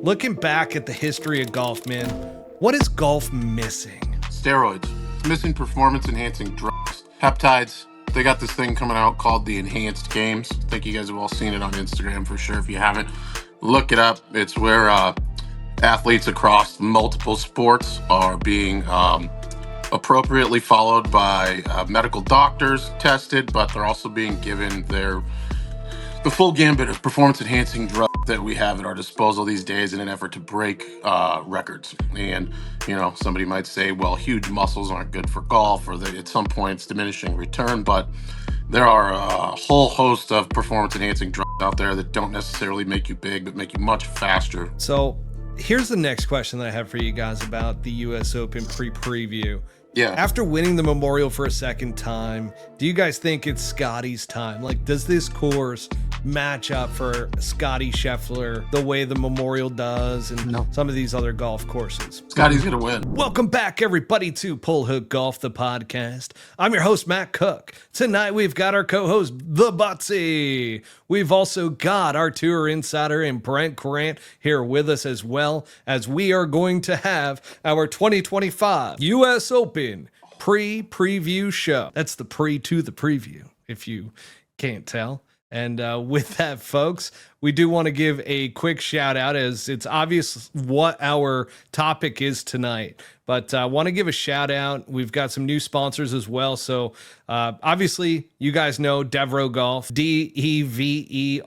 Looking back at the history of golf, man, what is golf missing? Steroids. It's missing performance-enhancing drugs. Peptides. They got this thing coming out called the Enhanced Games. I think you guys have all seen it on Instagram for sure. If you haven't, look it up. It's where athletes across multiple sports are being appropriately followed by medical doctors, tested, but they're also being given the full gambit of performance-enhancing drugs that we have at our disposal these days in an effort to break records. And, you know, somebody might say, well, huge muscles aren't good for golf, or that at some point it's diminishing return, but there are a whole host of performance-enhancing drugs out there that don't necessarily make you big, but make you much faster. So here's the next question that I have for you guys about the US Open pre-preview. Yeah. After winning the Memorial for a second time, do you guys think it's Scottie's time? Like, does this course match up for Scottie Scheffler the way the Memorial does and some of these other golf courses? Scottie's gonna win. Welcome back, everybody, to Pull Hook Golf, the podcast. I'm your host, Matt Cook. Tonight, we've got our co-host, The Butsy. We've also got our tour insider and Brent Grant here with us, as well as we are going to have our 2025 US Open pre-preview show. That's the pre to the preview, if you can't tell. And with that, folks, we do want to give a quick shout out, as it's obvious what our topic is tonight. But I want to give a shout out. We've got some new sponsors as well. So obviously, you guys know Devereux Golf, DEVEREUX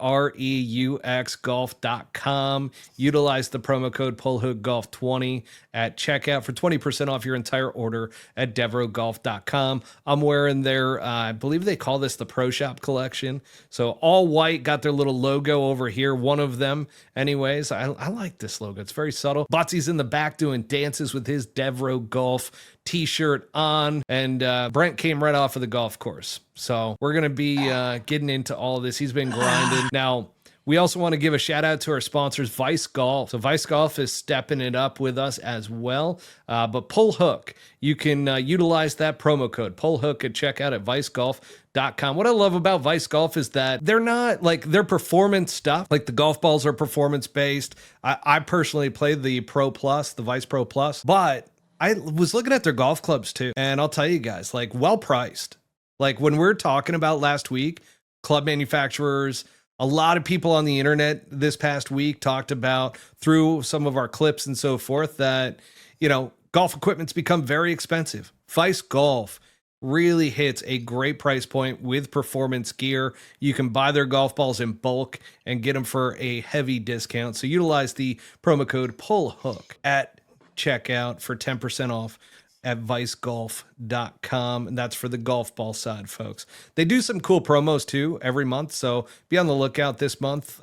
golf.com. Utilize the promo code PullHookGolf20 at checkout for 20% off your entire order at DevereuxGolf.com. I'm wearing their, I believe they call this the Pro Shop collection. So all white, got their little logo over here, one of them. Anyways, I like this logo. It's very subtle. Botsy's in the back doing dances with his Devereux Golf t-shirt on, and Brent came right off of the golf course. So we're going to be getting into all of this. He's been grinding. Now, we also want to give a shout out to our sponsors, Vice Golf. So Vice Golf is stepping it up with us as well. But Pull Hook, you can utilize that promo code, Pull Hook, at checkout at vicegolf.com. What I love about Vice Golf is that they're not like their performance stuff. Like the golf balls are performance based. I personally play the Pro Plus, the Vice Pro Plus, but I was looking at their golf clubs too. And I'll tell you guys, like, well priced. Like when we're talking about last week, club manufacturers, a lot of people on the internet this past week talked about, through some of our clips and so forth, that, you know, golf equipment's become very expensive. Vice Golf really hits a great price point with performance gear. You can buy their golf balls in bulk and get them for a heavy discount. So utilize the promo code PULLHOOK at checkout for 10% off at vicegolf.com. And that's for the golf ball side, folks. They do some cool promos too every month, so be on the lookout this month.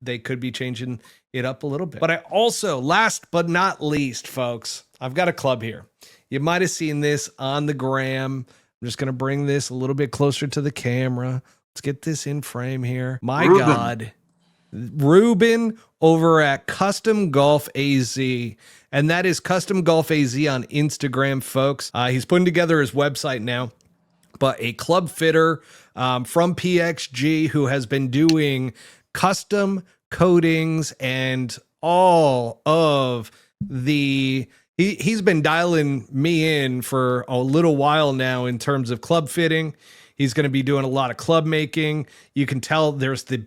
They could be changing it up a little bit. But I also, last but not least, folks, I've got a club here. You might have seen this on the gram. I'm just going to bring this a little bit closer to the camera. Let's get this in frame here. My Ruben. God. Ruben over at Custom Golf AZ. And that is Custom Golf AZ on Instagram, folks. He's putting together his website now. But a club fitter from PXG who has been doing custom coatings and all of the... He's been dialing me in for a little while now in terms of club fitting. He's going to be doing a lot of club making. You can tell there's the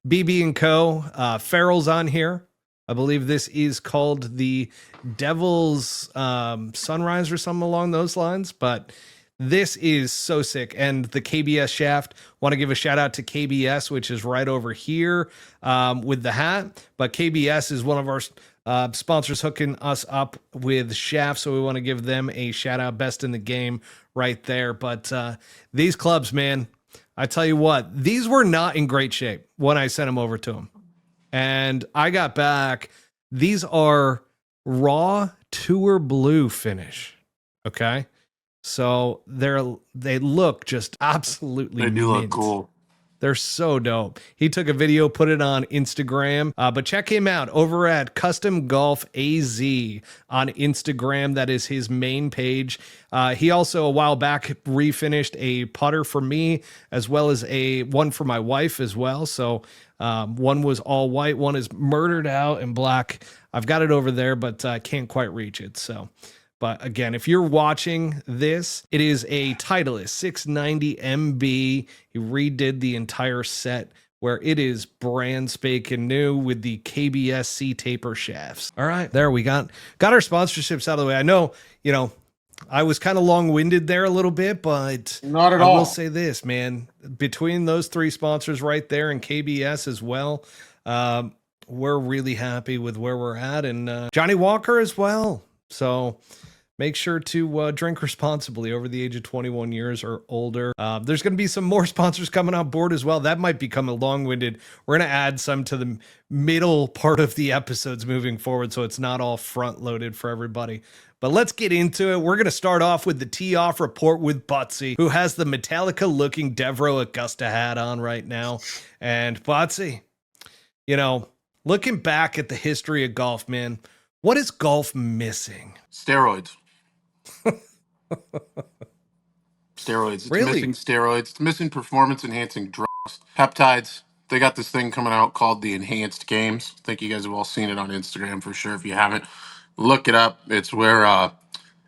BB & Co. Farrell's on here. I believe this is called the Devil's Sunrise or something along those lines. But this is so sick. And the KBS shaft, want to give a shout out to KBS, which is right over here with the hat. But KBS is one of our sponsors hooking us up with shafts, so we want to give them a shout out. Best in the game right there. But these clubs, man, I tell you what, these were not in great shape when I sent them over to them. And I got back, these are raw tour blue finish. Okay. So they look just absolutely They do mint. look cool. They're so dope. He took a video, put it on Instagram, but check him out over at Custom Golf AZ on Instagram. That is his main page. He also a while back refinished a putter for me, as well as one for my wife as well. So One was all white, one is murdered out in black. I've got it over there, but I can't quite reach it. So, but again, if you're watching this, it is a Titleist 690 MB. He redid the entire set where it is brand spanking new with the KBSC taper shafts. All right, there we got our sponsorships out of the way. I know, I was kind of long-winded there a little bit, but Not at I all. will say this, man, between those three sponsors right there and KBS as well, we're really happy with where we're at, and Johnny Walker as well. So make sure to drink responsibly over the age of 21 years or older. There's going to be some more sponsors coming on board as well. That might become a long-winded. We're going to add some to the middle part of the episodes moving forward, so it's not all front-loaded for everybody. But let's get into it. We're going to start off with the tee-off report with Butsy, who has the Metallica-looking Devereaux Augusta hat on right now. And Butsy, looking back at the history of golf, man, what is golf missing? Steroids. Steroids. It's Really? missing steroids. It's missing performance-enhancing drugs. Peptides. They got this thing coming out called the Enhanced Games. I think you guys have all seen it on Instagram for sure. If you haven't, look it up. It's where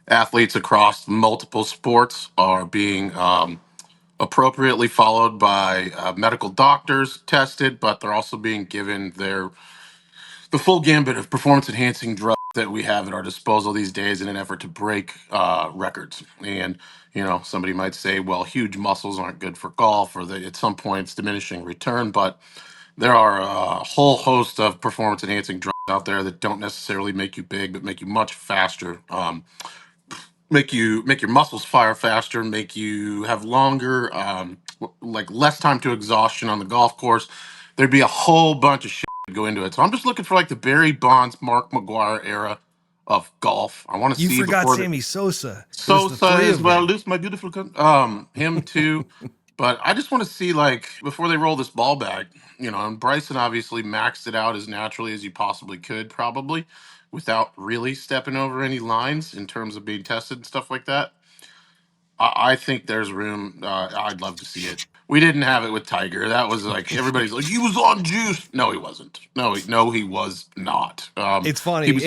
athletes across multiple sports are being appropriately followed by medical doctors, tested, but they're also being given the full gambit of performance enhancing drugs that we have at our disposal these days in an effort to break records. And somebody might say, well, huge muscles aren't good for golf, or that at some point it's diminishing return, but there are a whole host of performance enhancing drugs out there that don't necessarily make you big, but make you much faster. Make your muscles fire faster, make you have longer, like less time to exhaustion on the golf course. There'd be a whole bunch of shit to go into it. So I'm just looking for like the Barry Bonds, Mark McGuire era of golf. I want to You see forgot before Sammy Sosa. It was the Sosa three as of well. them. Lose my beautiful him too. But I just want to see like before they roll this ball back, and Bryson obviously maxed it out as naturally as you possibly could, probably without really stepping over any lines in terms of being tested and stuff like that. I think there's room. I'd love to see it. We didn't have it with Tiger. That was like everybody's like he was on juice. No, he wasn't. No, he was not. It's He funny was.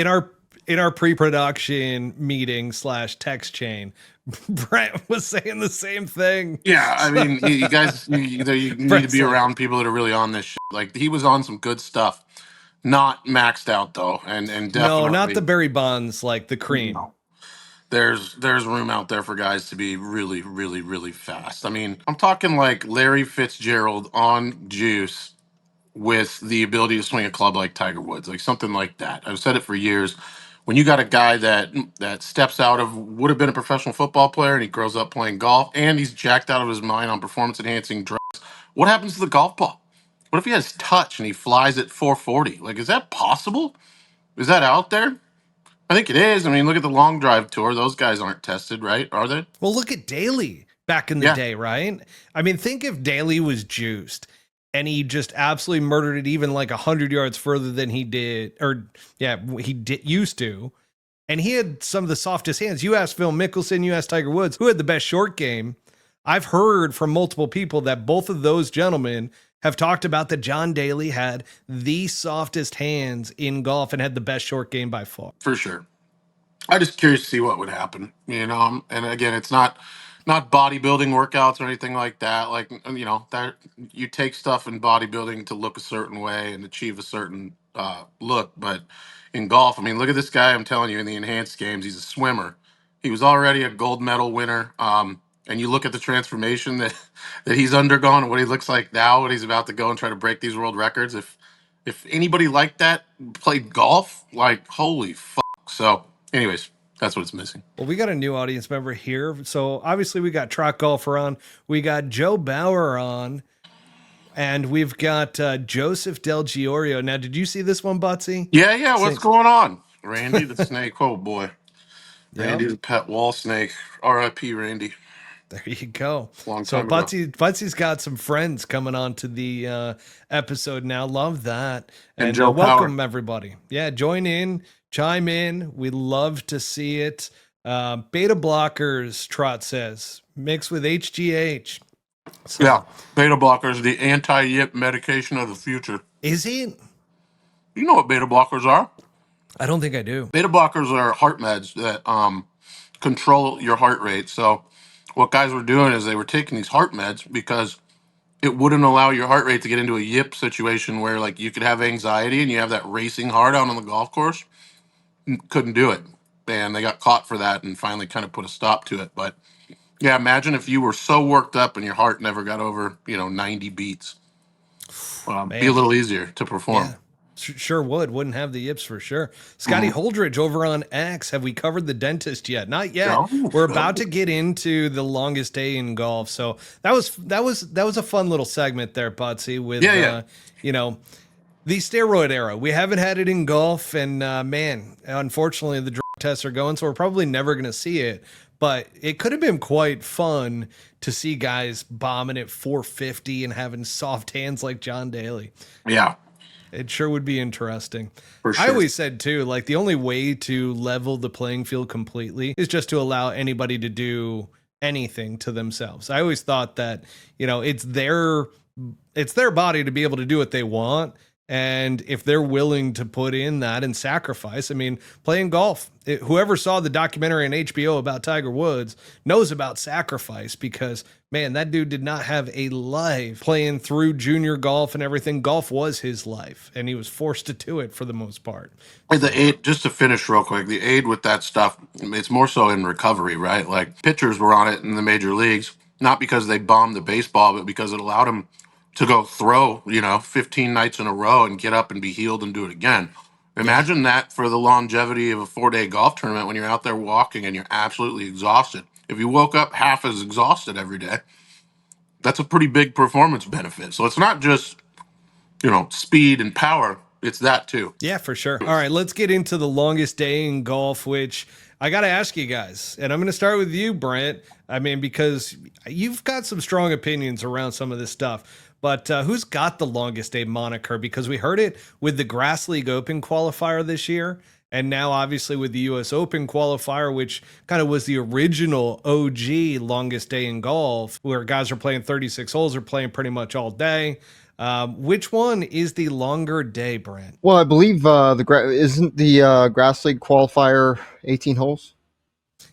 in our pre-production meeting / text chain, Brent was saying the same thing. Yeah, I mean, you guys, you need to Brent's be like, around people that are really on this shit. Like he was on some good stuff, not maxed out though, and no, not the definitely Barry Bonds, like the cream. no. There's room out there for guys to be really, really, really fast. I mean, I'm talking like Larry Fitzgerald on juice with the ability to swing a club like Tiger Woods, like something like that. I've said it for years. When you got a guy that steps out of would have been a professional football player and he grows up playing golf and he's jacked out of his mind on performance enhancing drugs, what happens to the golf ball? What if he has touch and he flies at 440? Like, is that possible? Is that out there? I think it is. I mean, look at the long drive tour. Those guys aren't tested, right? Are they? Well, look at Daly back in the Yeah. day, right? I mean, think if Daly was juiced and he just absolutely murdered it even like 100 yards further than he did, or used to. And he had some of the softest hands. You asked Phil Mickelson, you asked Tiger Woods, who had the best short game. I've heard from multiple people that both of those gentlemen have talked about that John Daly had the softest hands in golf and had the best short game by far. For sure. I'm just curious to see what would happen, And again, it's not bodybuilding workouts or anything like that. Like that you take stuff in bodybuilding to look a certain way and achieve a certain look, but in golf, I mean, look at this guy. I'm telling you, in the enhanced games, he's a swimmer. He was already a gold medal winner. And you look at the transformation that he's undergone and what he looks like now, when he's about to go and try to break these world records. If anybody like that played golf, like holy fuck. So, anyways, that's what it's missing. Well, we got a new audience member here. So obviously we got Track Golfer on. We got Joe Bauer on. And we've got Joseph Del Giorio. Now, did you see this one, Butsy? Yeah. What's going on? Randy the snake. Oh, boy. Randy Yep. the pet wall snake. R.I.P. Randy. There you go. Long So time ago. Butsy's got some friends coming on to the episode now. Love that. And Joe welcome, Power. everybody. Yeah, join in, chime in. We love to see it. Beta blockers, Trot says, mixed with HGH. So Yeah, beta blockers, the anti-yip medication of the future. is he? You know what beta blockers are? I don't think I do. Beta blockers are heart meds that control your heart rate. So what guys were doing is they were taking these heart meds because it wouldn't allow your heart rate to get into a yip situation where like you could have anxiety and you have that racing heart out on the golf course. Couldn't do it. And they got caught for that and finally kind of put a stop to it. But yeah, imagine if you were so worked up and your heart never got over, 90 beats. Be a Man. little easier to perform. Yeah. Sure would. Wouldn't have the yips for sure. Scottie Holdridge over on X. Have we covered the dentist yet? Not yet. No. We're about to get into the longest day in golf. So that was a fun little segment there, Butsy, with the steroid era. We haven't had it in golf, and man, unfortunately the drug tests are going, so we're probably never going to see it. But it could have been quite fun to see guys bombing at 450 and having soft hands like John Daly. Yeah. It sure would be interesting. For sure. I always said too, like the only way to level the playing field completely is just to allow anybody to do anything to themselves. I always thought that, it's their body to be able to do what they want. And if they're willing to put in that and sacrifice, I mean, playing golf, whoever saw the documentary on HBO about Tiger Woods knows about sacrifice, because man, that dude did not have a life playing through junior golf and everything. Golf was his life, and he was forced to do it for the most part. The aid, just to finish real quick, the aid with that stuff, it's more so in recovery, right? Like pitchers were on it in the major leagues, not because they bombed the baseball, but because it allowed them to go throw, 15 nights in a row and get up and be healed and do it again. Imagine that for the longevity of a 4-day golf tournament when you're out there walking and you're absolutely exhausted. If you woke up half as exhausted every day, that's a pretty big performance benefit. So it's not just, speed and power. It's that too. Yeah, for sure. All right, let's get into the longest day in golf, which I got to ask you guys, and I'm going to start with you, Brent. I mean, because you've got some strong opinions around some of this stuff. But who's got the longest day moniker? Because we heard it with the Grass League Open qualifier this year. And now, obviously, with the U.S. Open qualifier, which kind of was the original OG longest day in golf, where guys are playing 36 holes, are playing pretty much all day. Which one is the longer day, Brent? Well, I believe isn't the Grass League qualifier 18 holes?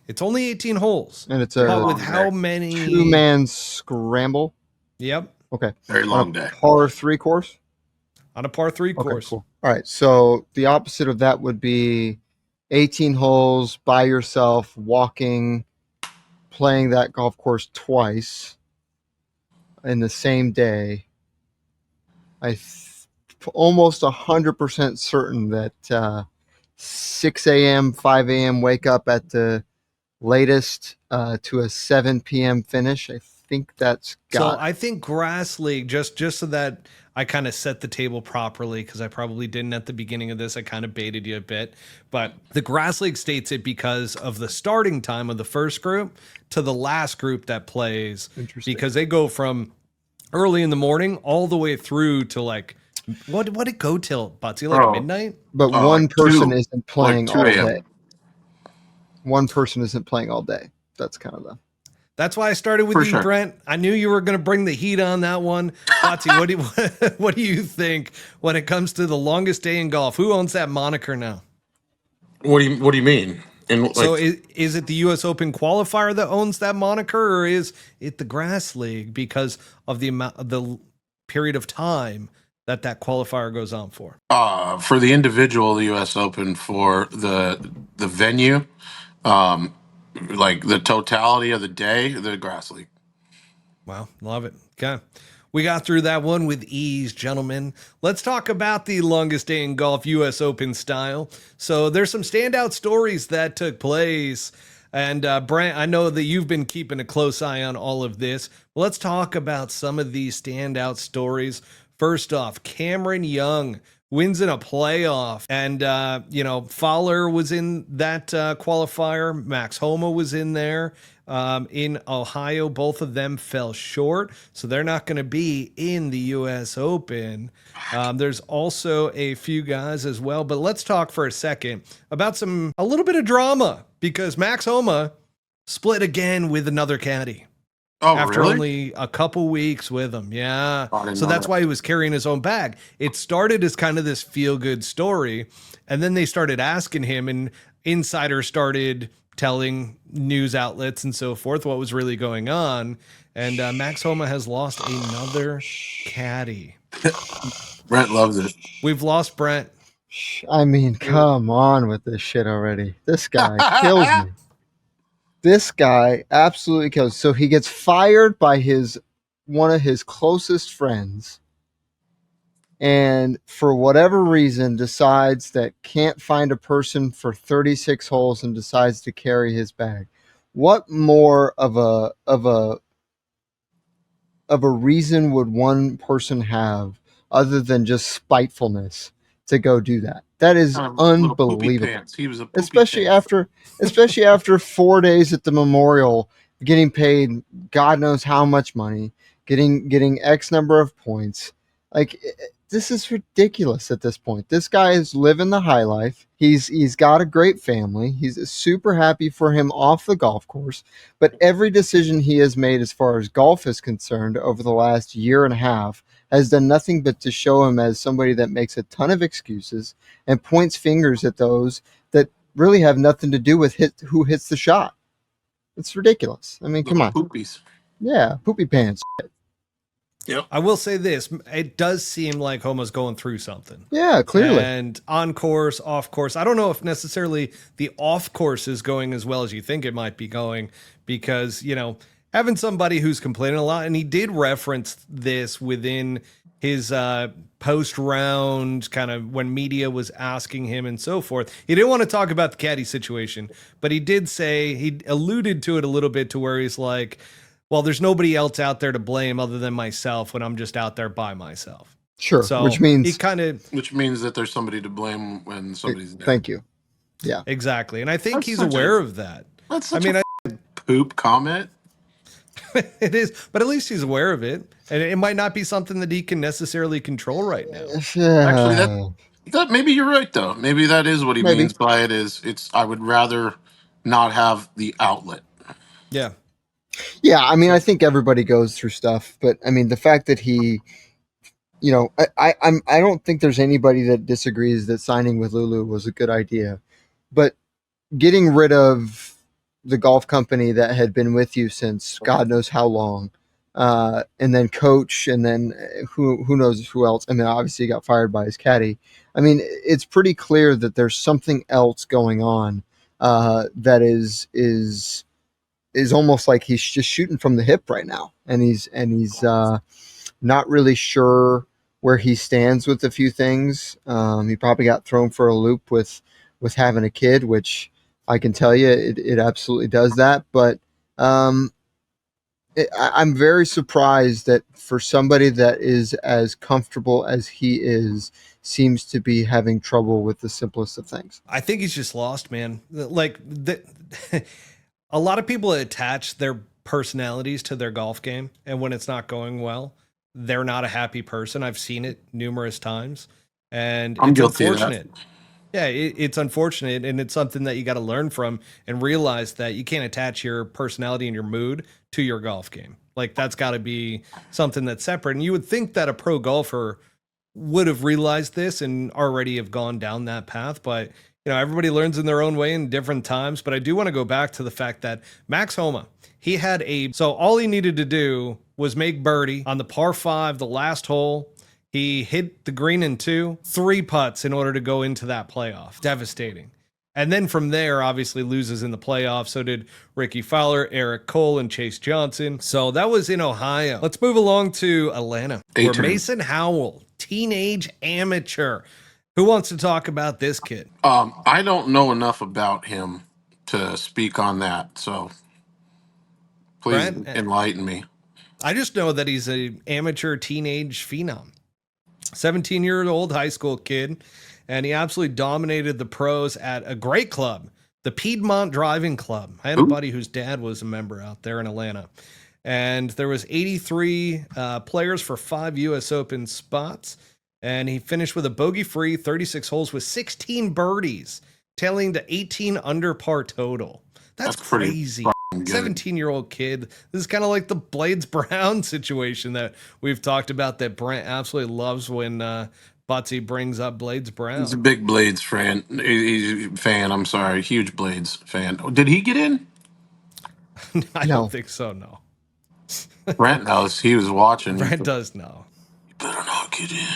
It's only 18 holes. And it's a with how many? 2-man scramble. Yep. Okay. Very long day. Par 3 course? On a par 3 course. Cool. All right. So the opposite of that would be 18 holes by yourself, walking, playing that golf course twice in the same day. Almost 100% certain that 6 a.m., 5 a.m. wake up at the latest to a 7 p.m. finish. I think that's got. So I think Grass League, just so that I kind of set the table properly, because I probably didn't at the beginning of this. I kind of baited you a bit, but the Grass League states it because of the starting time of the first group to the last group that plays, because they go from early in the morning all the way through to like, what it go till, Butsy, like midnight? But one person isn't playing all a.m. day. One person isn't playing all day. That's kind of the. That's why I started with you, Brent. I knew you were going to bring the heat on that one. Butsy, what do you think when it comes to the longest day in golf? Who owns that moniker now? What do you mean? So is it the U.S. Open qualifier that owns that moniker, or is it the Grass League because of the period of time that qualifier goes on for? For the individual, the U.S. Open. For the venue, like the totality of the day, the Grass League. Wow, love it. Okay. We got through that one with ease, gentlemen. Let's talk about the longest day in golf, U.S. Open style. So there's some standout stories that took place. And Brent, I know that you've been keeping a close eye on all of this. Let's talk about some of these standout stories. First off, Cameron Young wins in a playoff. And, Fowler was in that qualifier. Max Homa was in there. In Ohio, both of them fell short, so they're not going to be in the U.S. Open. There's also a few guys as well, but let's talk for a second about a little bit of drama, because Max Homa split again with another caddy. Oh, after really? only a couple weeks with him. Yeah. I didn't So know that's that. why he was carrying his own bag. It started as kind of this feel good story. And then they started asking him, and insiders started telling news outlets and so forth what was really going on. And Max Homa has lost another caddy. Brent loves it. We've lost Brent. I mean, come on with this shit already. This guy kills me. This guy absolutely kills. So he gets fired by one of his closest friends, and for whatever reason decides that can't find a person for 36 holes and decides to carry his bag. What more of a reason would one person have other than just spitefulness to go do that? That is Little poopy unbelievable. pants. He was a poopy Especially pants. after 4 days at the memorial, getting paid God knows how much money, getting X number of points. Like, this is ridiculous at this point. This guy is living the high life. He's got a great family. He's super happy for him off the golf course. But every decision he has made as far as golf is concerned over the last year and a half has done nothing but to show him as somebody that makes a ton of excuses and points fingers at those that really have nothing to do with who hits the shot. It's ridiculous. I mean, come Little on. poopies. Yeah, poopy pants. Yep. I will say this. It does seem like Homa's going through something. Yeah, clearly. And on course, off course. I don't know if necessarily the off course is going as well as you think it might be going, because, you know, having somebody who's complaining a lot, and he did reference this within his post round, kind of when media was asking him and so forth. He didn't want to talk about the caddy situation, but he did say, he alluded to it a little bit, to where he's like, well, there's nobody else out there to blame other than myself when I'm just out there by myself. Sure. So which means Which means that there's somebody to blame when somebody's dead. Thank you. Yeah. exactly. And I think That's he's such aware a- of that. That's I such mean, a poop comment. it is, but at least he's aware of it. And it might not be something that he can necessarily control right now. Actually, that maybe you're right though. Maybe that is what he Maybe. means by it. It's I would rather not have the outlet. Yeah. Yeah, I mean, I think everybody goes through stuff, but I mean, the fact that he, you know, I don't think there's anybody that disagrees that signing with Lulu was a good idea, but getting rid of the golf company that had been with you since God knows how long, and then coach, and then who knows who else, and then obviously he got fired by his caddy. I mean, it's pretty clear that there's something else going on that is almost like he's just shooting from the hip right now, and he's not really sure where he stands with a few things. He probably got thrown for a loop with having a kid, which I can tell you it absolutely does that. But I'm very surprised that for somebody that is as comfortable as he is, seems to be having trouble with the simplest of things. I think he's just lost, man. Like a lot of people attach their personalities to their golf game, and when it's not going well, they're not a happy person. I've seen it numerous times, and I'm it's guilty of that. unfortunate. Yeah, it's unfortunate, and it's something that you got to learn from and realize that you can't attach your personality and your mood to your golf game. Like, that's got to be something that's separate. And you would think that a pro golfer would have realized this and already have gone down that path, but you know, everybody learns in their own way in different times. But I do want to go back to the fact that Max Homa, so all he needed to do was make birdie on the par 5, the last hole. He hit the green in 2, 3 putts in order to go into that playoff. Devastating. And then from there, obviously loses in the playoffs. So did Ricky Fowler, Eric Cole, and Chase Johnson. So that was in Ohio. Let's move along to Atlanta, where Mason Howell, teenage amateur. Who wants to talk about this kid? I don't know enough about him to speak on that, so please enlighten me. I just know that he's an amateur teenage phenom. 17-year-old high school kid, and he absolutely dominated the pros at a great club, the Piedmont Driving Club. I had a buddy whose dad was a member out there in Atlanta, and there was 83 players for 5 U.S. Open spots, and he finished with a bogey-free 36 holes with 16 birdies, tailing to 18 under par total. That's crazy. good. 17-year-old kid. This is kind of like the Blades Brown situation that we've talked about that Brent absolutely loves when Butsy brings up Blades Brown. He's a big Blades fan. He's a fan. I'm sorry, huge Blades fan. Did he get in? I No. don't think so, no. Brent knows. He was watching. Brent does know. You better not get in.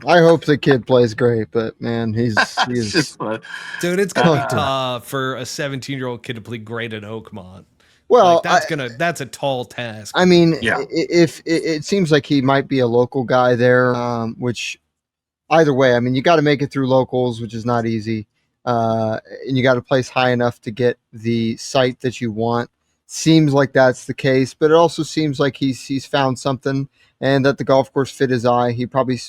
I hope the kid plays great, but man, he's It's just like, Dude, it's gonna be tough for a 17-year-old kid to play great at Oakmont. well. Like, that's a tall task. I mean, Yeah. if it seems like he might be a local guy there, which either way, I mean, you got to make it through locals, which is not easy, and you got to place high enough to get the site that you want. Seems like that's the case, but it also seems like he's found something, and that the golf course fit his eye. He probably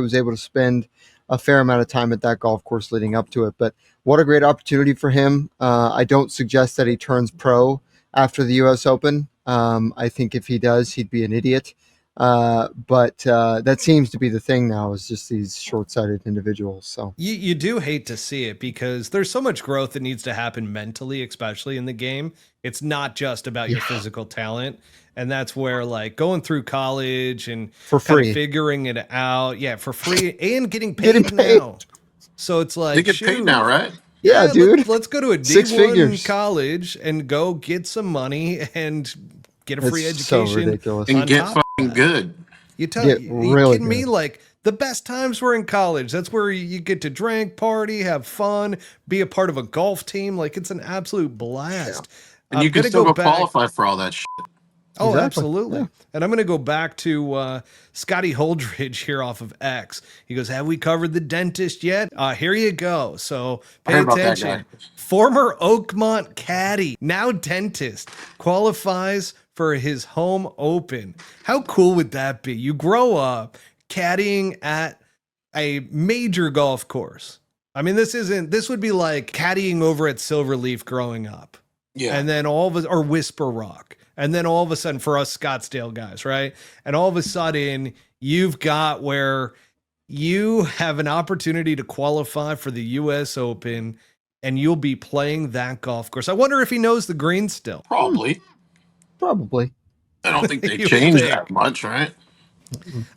was able to spend a fair amount of time at that golf course leading up to it. But what a great opportunity for him. I don't suggest that he turns pro after the U.S. Open. I think if he does, he'd be an idiot. But that seems to be the thing now, is just these short-sighted individuals. So you do hate to see it, because there's so much growth that needs to happen mentally, especially in the game. It's not just about your physical talent. And that's where, like, going through college and for free, figuring it out. Yeah, for free and getting paid now. So it's like, they get paid now, right? Yeah, dude. Let's go to a Six D1 figures. college and go get some money and get a free It's so education. ridiculous. And on get top of fucking that. good. You tell Get you really kidding me? good. Like, the best times were in college. That's where you get to drink, party, have fun, be a part of a golf team. Like, it's an absolute blast. And you can still go qualify for all that shit. Oh, Exactly. absolutely. Yeah. And I'm going to go back to Scottie Holdridge here off of X. He goes, have we covered the dentist yet? Here you go. So pay heard about that attention. guy. Former Oakmont caddy, now dentist, qualifies for his home open. How cool would that be? You grow up caddying at a major golf course. I mean, this would be like caddying over at Silverleaf growing up. Yeah. And then or Whisper Rock. And then all of a sudden, for us Scottsdale guys, right? And all of a sudden, you've got where you have an opportunity to qualify for the U.S. Open, and you'll be playing that golf course. I wonder if he knows the green still. Probably. Probably. I don't think they You changed think. that much, right?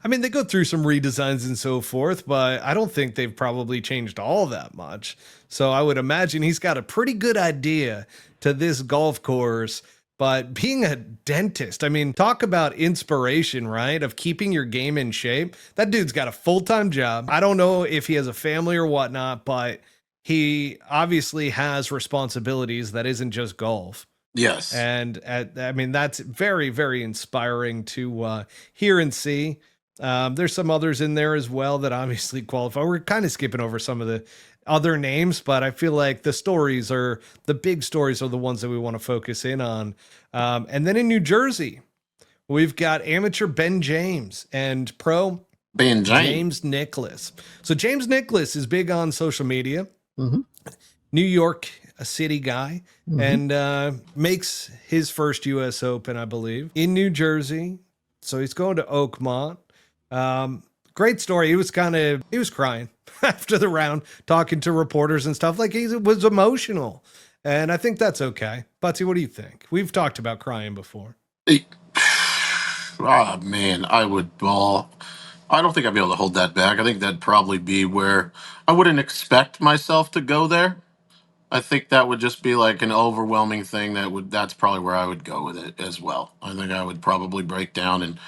I mean, they go through some redesigns and so forth, but I don't think they've probably changed all that much. So I would imagine he's got a pretty good idea to this golf course. But being a dentist, I mean, talk about inspiration, right? Of keeping your game in shape. That dude's got a full-time job. I don't know if he has a family or whatnot, but he obviously has responsibilities that isn't just golf. Yes. And I mean, that's very, very inspiring to hear and see. There's some others in there as well that obviously qualify. We're kind of skipping over some of the other names, but I feel like the big stories are the ones that we want to focus in on. And then in New Jersey, we've got amateur Ben James and pro Ben James Nicklaus. So James Nicklaus is big on social media, Mm-hmm. New York, a city guy, and makes his first U.S. Open, I believe, in New Jersey. So he's going to Oakmont. Great story. He was crying after the round, talking to reporters and stuff. Like, he was emotional. And I think that's okay. Butsy, what do you think? We've talked about crying before. Oh, man, I would bawl. I don't think I'd be able to hold that back. I think that'd probably be where I wouldn't expect myself to go there. I think that would just be like an overwhelming thing that's probably where I would go with it as well. I think I would probably break down and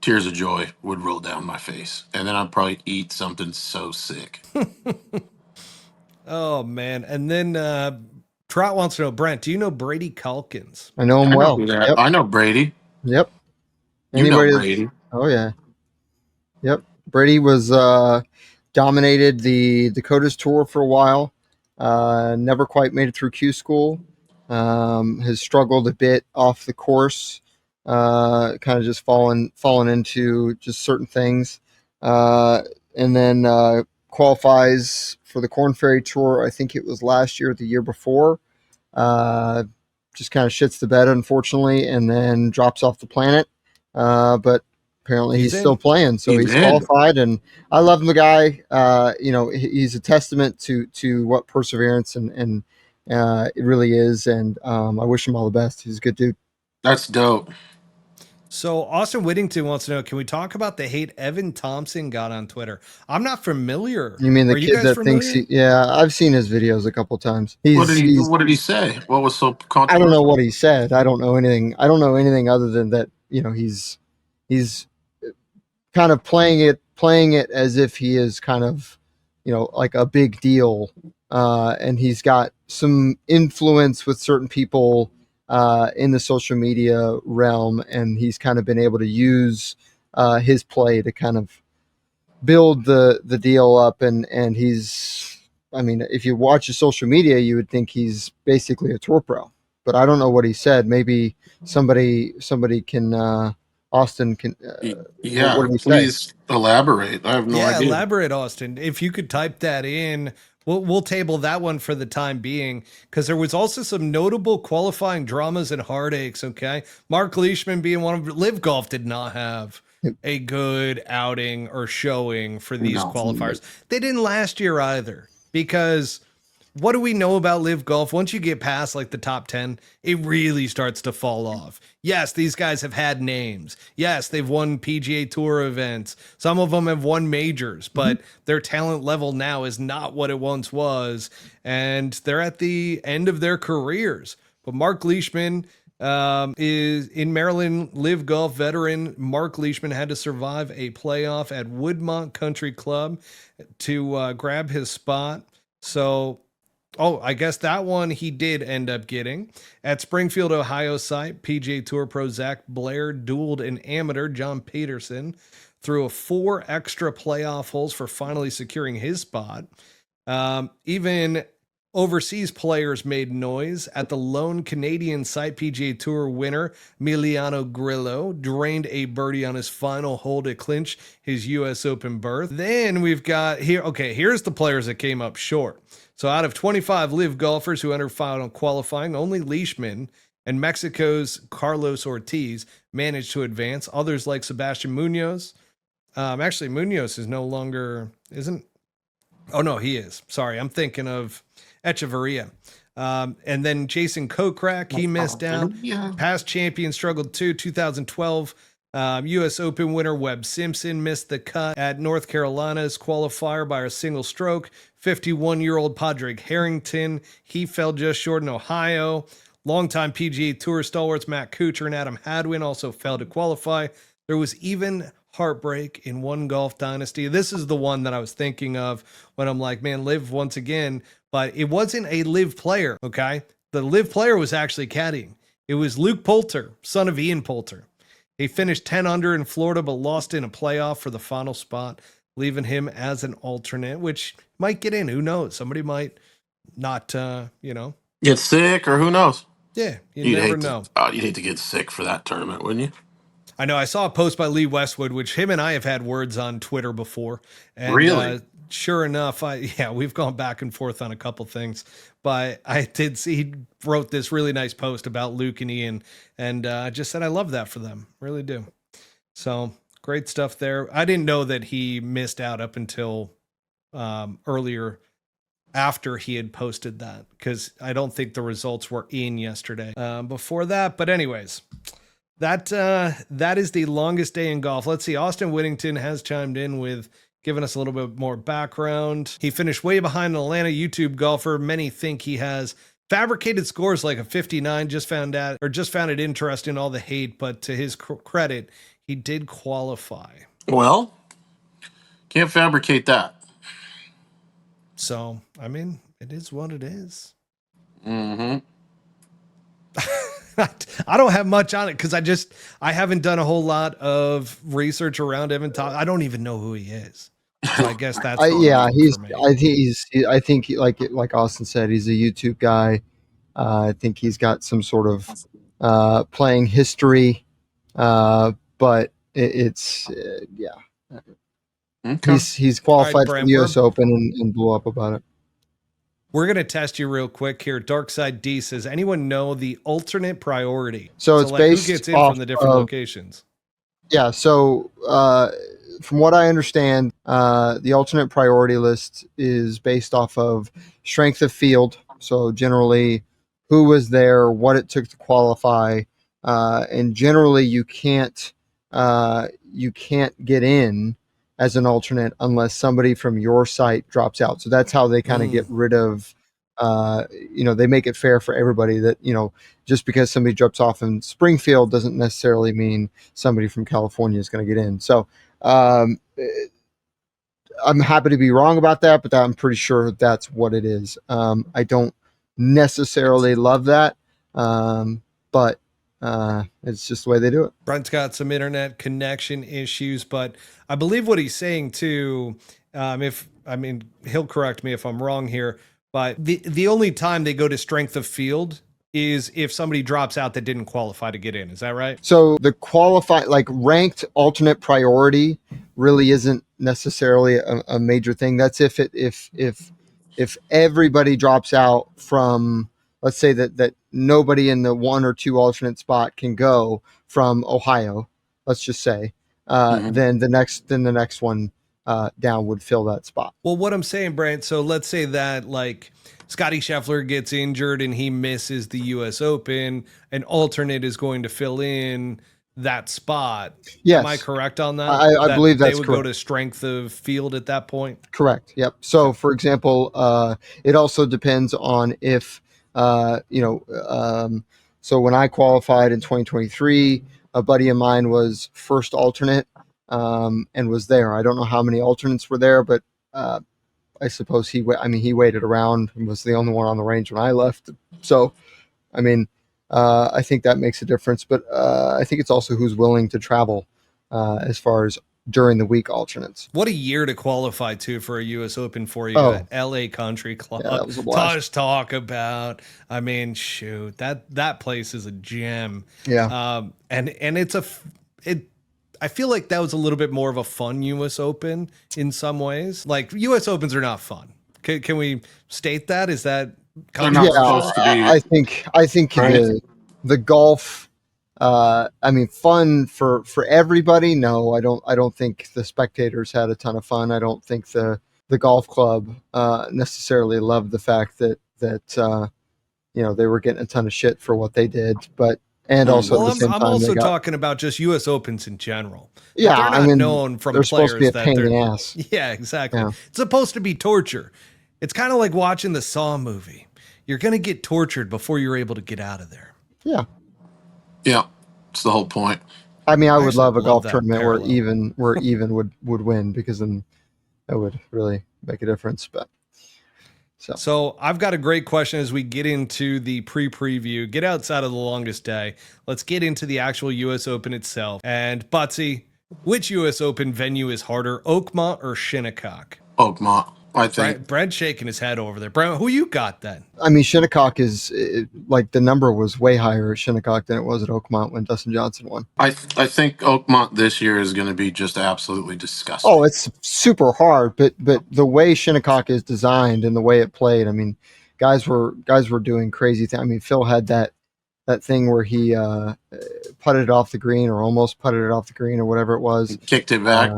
tears of joy would roll down my face. And then I'd probably eat something so sick. Oh, man. And then Trot wants to know, Brent, do you know Brady Calkins? I know him well. Yep. I know Brady. Yep. You know Brady. Oh yeah. Yep. Brady was dominated the Dakotas tour for a while. Never quite made it through Q school. Has struggled a bit off the course. Kind of just fallen into just certain things. And then qualifies for the Korn Ferry Tour. I think it was last year or the year before. Just kind of shits the bed, unfortunately, and then drops off the planet. But apparently he's still playing, so he's qualified, and I love the guy. He's a testament to what perseverance and It really is, and I wish him all the best. He's a good dude. That's dope. So Austin Whittington wants to know, can we talk about the hate Evan Thompson got on Twitter? I'm not familiar. You mean the Are you kid guys that familiar? thinks yeah, I've seen his videos a couple times. What did he say? What was so controversial? I don't know what he said. I don't know anything. I don't know anything other than that, he's kind of playing it as if he is kind of, like a big deal. And he's got some influence with certain people in the social media realm, and he's kind of been able to use his play to kind of build the deal up. And he's, I mean, if you watch his social media, you would think he's basically a tour pro, but I don't know what he said. Maybe somebody can Austin can yeah, what did he please say? elaborate. I have no idea. Elaborate, Austin. If you could type that in, we'll table that one for the time being, because there was also some notable qualifying dramas and heartaches. Okay, Mark Leishman being one of LIV Golf did not have a good outing or showing for these qualifiers. They didn't last year either, because what do we know about LIV Golf? Once you get past like the top 10, it really starts to fall off. Yes, these guys have had names. Yes, they've won PGA Tour events. Some of them have won majors, but their talent level now is not what it once was. And they're at the end of their careers. But Mark Leishman is in Maryland. LIV Golf veteran Mark Leishman had to survive a playoff at Woodmont Country Club to grab his spot. So, I guess that one he did end up getting. At Springfield, Ohio site, PGA Tour pro Zach Blair dueled an amateur, John Peterson, through 4 extra playoff holes for finally securing his spot. Even overseas players made noise. At the lone Canadian site, PGA Tour winner Emiliano Grillo drained a birdie on his final hole to clinch his U.S. Open berth. Then we've got here, here's the players that came up short. So out of 25 LIV golfers who entered final qualifying, only Leishman and Mexico's Carlos Ortiz managed to advance. Others like Sebastian Munoz. Actually, Munoz is no longer, isn't? Oh, no, he is. Sorry, I'm thinking of Echeverria. And then Jason Kokrak, he missed out. Past champion struggled too. 2012 U.S. Open winner Webb Simpson missed the cut at North Carolina's qualifier by a single stroke. 51-year-old Padraig Harrington, he fell just short in Ohio. Longtime PGA Tour stalwarts Matt Kuchar and Adam Hadwin also failed to qualify. There was even heartbreak in one golf dynasty. This is the one that I was thinking of when I'm like, man, LIV once again. But it wasn't a LIV player, okay? The LIV player was actually caddying. It was Luke Poulter, son of Ian Poulter. He finished 10 under in Florida, but lost in a playoff for the final spot, leaving him as an alternate, which might get in. Who knows? Somebody might not, get sick, or who knows? Yeah, you never know. You'd hate to get sick for that tournament, wouldn't you? I know. I saw a post by Lee Westwood, which him and I have had words on Twitter before. And, really? Sure enough, we've gone back and forth on a couple things, but I did see he wrote this really nice post about Luke and Ian, and just said I love that for them, really do. So great stuff there. I didn't know that he missed out up until earlier after he had posted that, because I don't think the results were in yesterday before that. But anyways, that is the longest day in golf. Let's see. Austin Whittington has chimed in with giving us a little bit more background. He finished way behind an Atlanta YouTube golfer. Many think he has fabricated scores like a 59. Just found it interesting, all the hate, but to his credit, he did qualify. Well, can't fabricate that. So, I mean, it is what it is. Mm-hmm. I don't have much on it because I haven't done a whole lot of research around Evan Thompson. I don't even know who he is. So I guess that's I think like Austin said, he's a YouTube guy. I think he's got some sort of playing history, but it's Okay. He's qualified All right, for the U.S. Open and blew up about it. We're going to test you real quick here. Darkside D says, anyone know the alternate priority? So it's like based who gets in off from the different locations? Yeah. So from what I understand, the alternate priority list is based off of strength of field, So generally, who was there, what it took to qualify, and generally you can't get in as an alternate unless somebody from your site drops out. So that's how they kind of get rid of. They make it fair for everybody that, just because somebody drops off in Springfield doesn't necessarily mean somebody from California is going to get in. So I'm happy to be wrong about that, but I'm pretty sure that's what it is. I don't necessarily love that, but it's just the way they do it. Brent's got some internet connection issues, but I believe what he's saying too, he'll correct me if I'm wrong here, but the only time they go to strength of field is if somebody drops out that didn't qualify to get in. Is that right? So the ranked alternate priority really isn't necessarily a major thing. That's if everybody drops out from, let's say that nobody in the 1 or 2 alternate spot can go from Ohio, let's just say, then the next one down would fill that spot. Well, what I'm saying, Brent, so let's say that like Scottie Scheffler gets injured and he misses the US Open, an alternate is going to fill in that spot. Yes. Am I correct on that? I believe that's correct. They would go to strength of field at that point? Correct. Yep. So for example, it also depends on if, so when I qualified in 2023, a buddy of mine was first alternate and was there. I don't know how many alternates were there, but I suppose he waited around and was the only one on the range when I left. So, I think that makes a difference, but I think it's also who's willing to travel as far as during the week alternates. What a year to qualify to for a U.S. Open for you at LA Country Club. Yeah, that was a blast. Talk about. Shoot, that place is a gem. Yeah. And I feel like that was a little bit more of a fun U.S. Open in some ways. Like U.S. Opens are not fun. Can we state that? Is that supposed to be? I think right? the golf. Fun for everybody. No, I don't think the spectators had a ton of fun. I don't think the golf club necessarily loved the fact that they were getting a ton of shit for what they did, but. And also, I'm also talking about just U.S. Opens in general. Yeah, they're not known from they're players supposed to be a that pain in the ass. Yeah, exactly. Yeah. It's supposed to be torture. It's kind of like watching the Saw movie. You're going to get tortured before you're able to get out of there. Yeah. Yeah, it's the whole point. I would love a golf tournament where even would win, because then that would really make a difference. But. So I've got a great question as we get into the preview. Get outside of the longest day. Let's get into the actual U.S. Open itself. And Butsy, which U.S. Open venue is harder, Oakmont or Shinnecock? Oakmont, I think. Brad's shaking his head over there. Brad, who you got then? Shinnecock is the number was way higher at Shinnecock than it was at Oakmont when Dustin Johnson won. I think Oakmont this year is going to be just absolutely disgusting. Oh, it's super hard, but the way Shinnecock is designed and the way it played, guys were doing crazy things. Phil had that thing where he putted it off the green or almost putted it off the green or whatever it was. Kicked it back.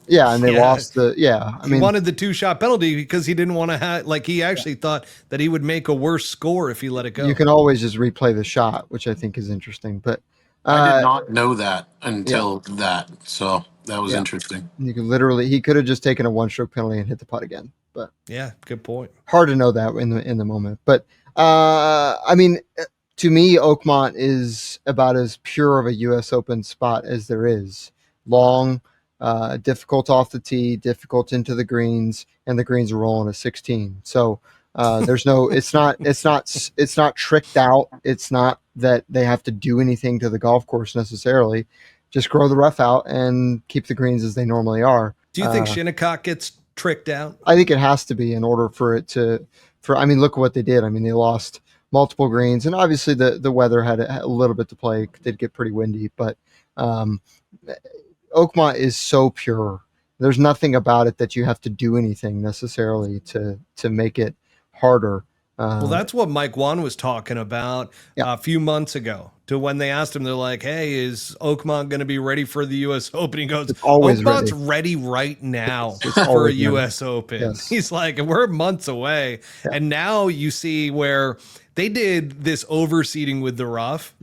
And they lost he wanted the 2-shot penalty because he didn't want to have, he actually thought that he would make a worse score if he let it go. You can always just replay the shot, which I think is interesting. But I did not know that until that. So that was interesting. You could he could have just taken a 1-stroke penalty and hit the putt again. But yeah, good point. Hard to know that in the moment. But to me, Oakmont is about as pure of a U.S. Open spot as there is. Long, difficult off the tee, difficult into the greens, and the greens are rolling a 16. So there's no, it's not tricked out. It's not that they have to do anything to the golf course necessarily. Just grow the rough out and keep the greens as they normally are. Do you think Shinnecock gets tricked out? I think it has to be in order for it to. Look at what they did. They lost multiple greens, and obviously the weather had a little bit to play. It did get pretty windy, but Oakmont is so pure. There's nothing about it that you have to do anything necessarily to make it harder. Well, that's what Mike Wan was talking about Yeah. a few months ago. To when they asked him, they're like, "Hey, is Oakmont going to be ready for the U.S. Open?" He goes, It's always "Oakmont's ready right now It's for a always ready. U.S. Open." Yes. He's like, "We're months away," Yeah. and now you see where they did this overseeding with the rough,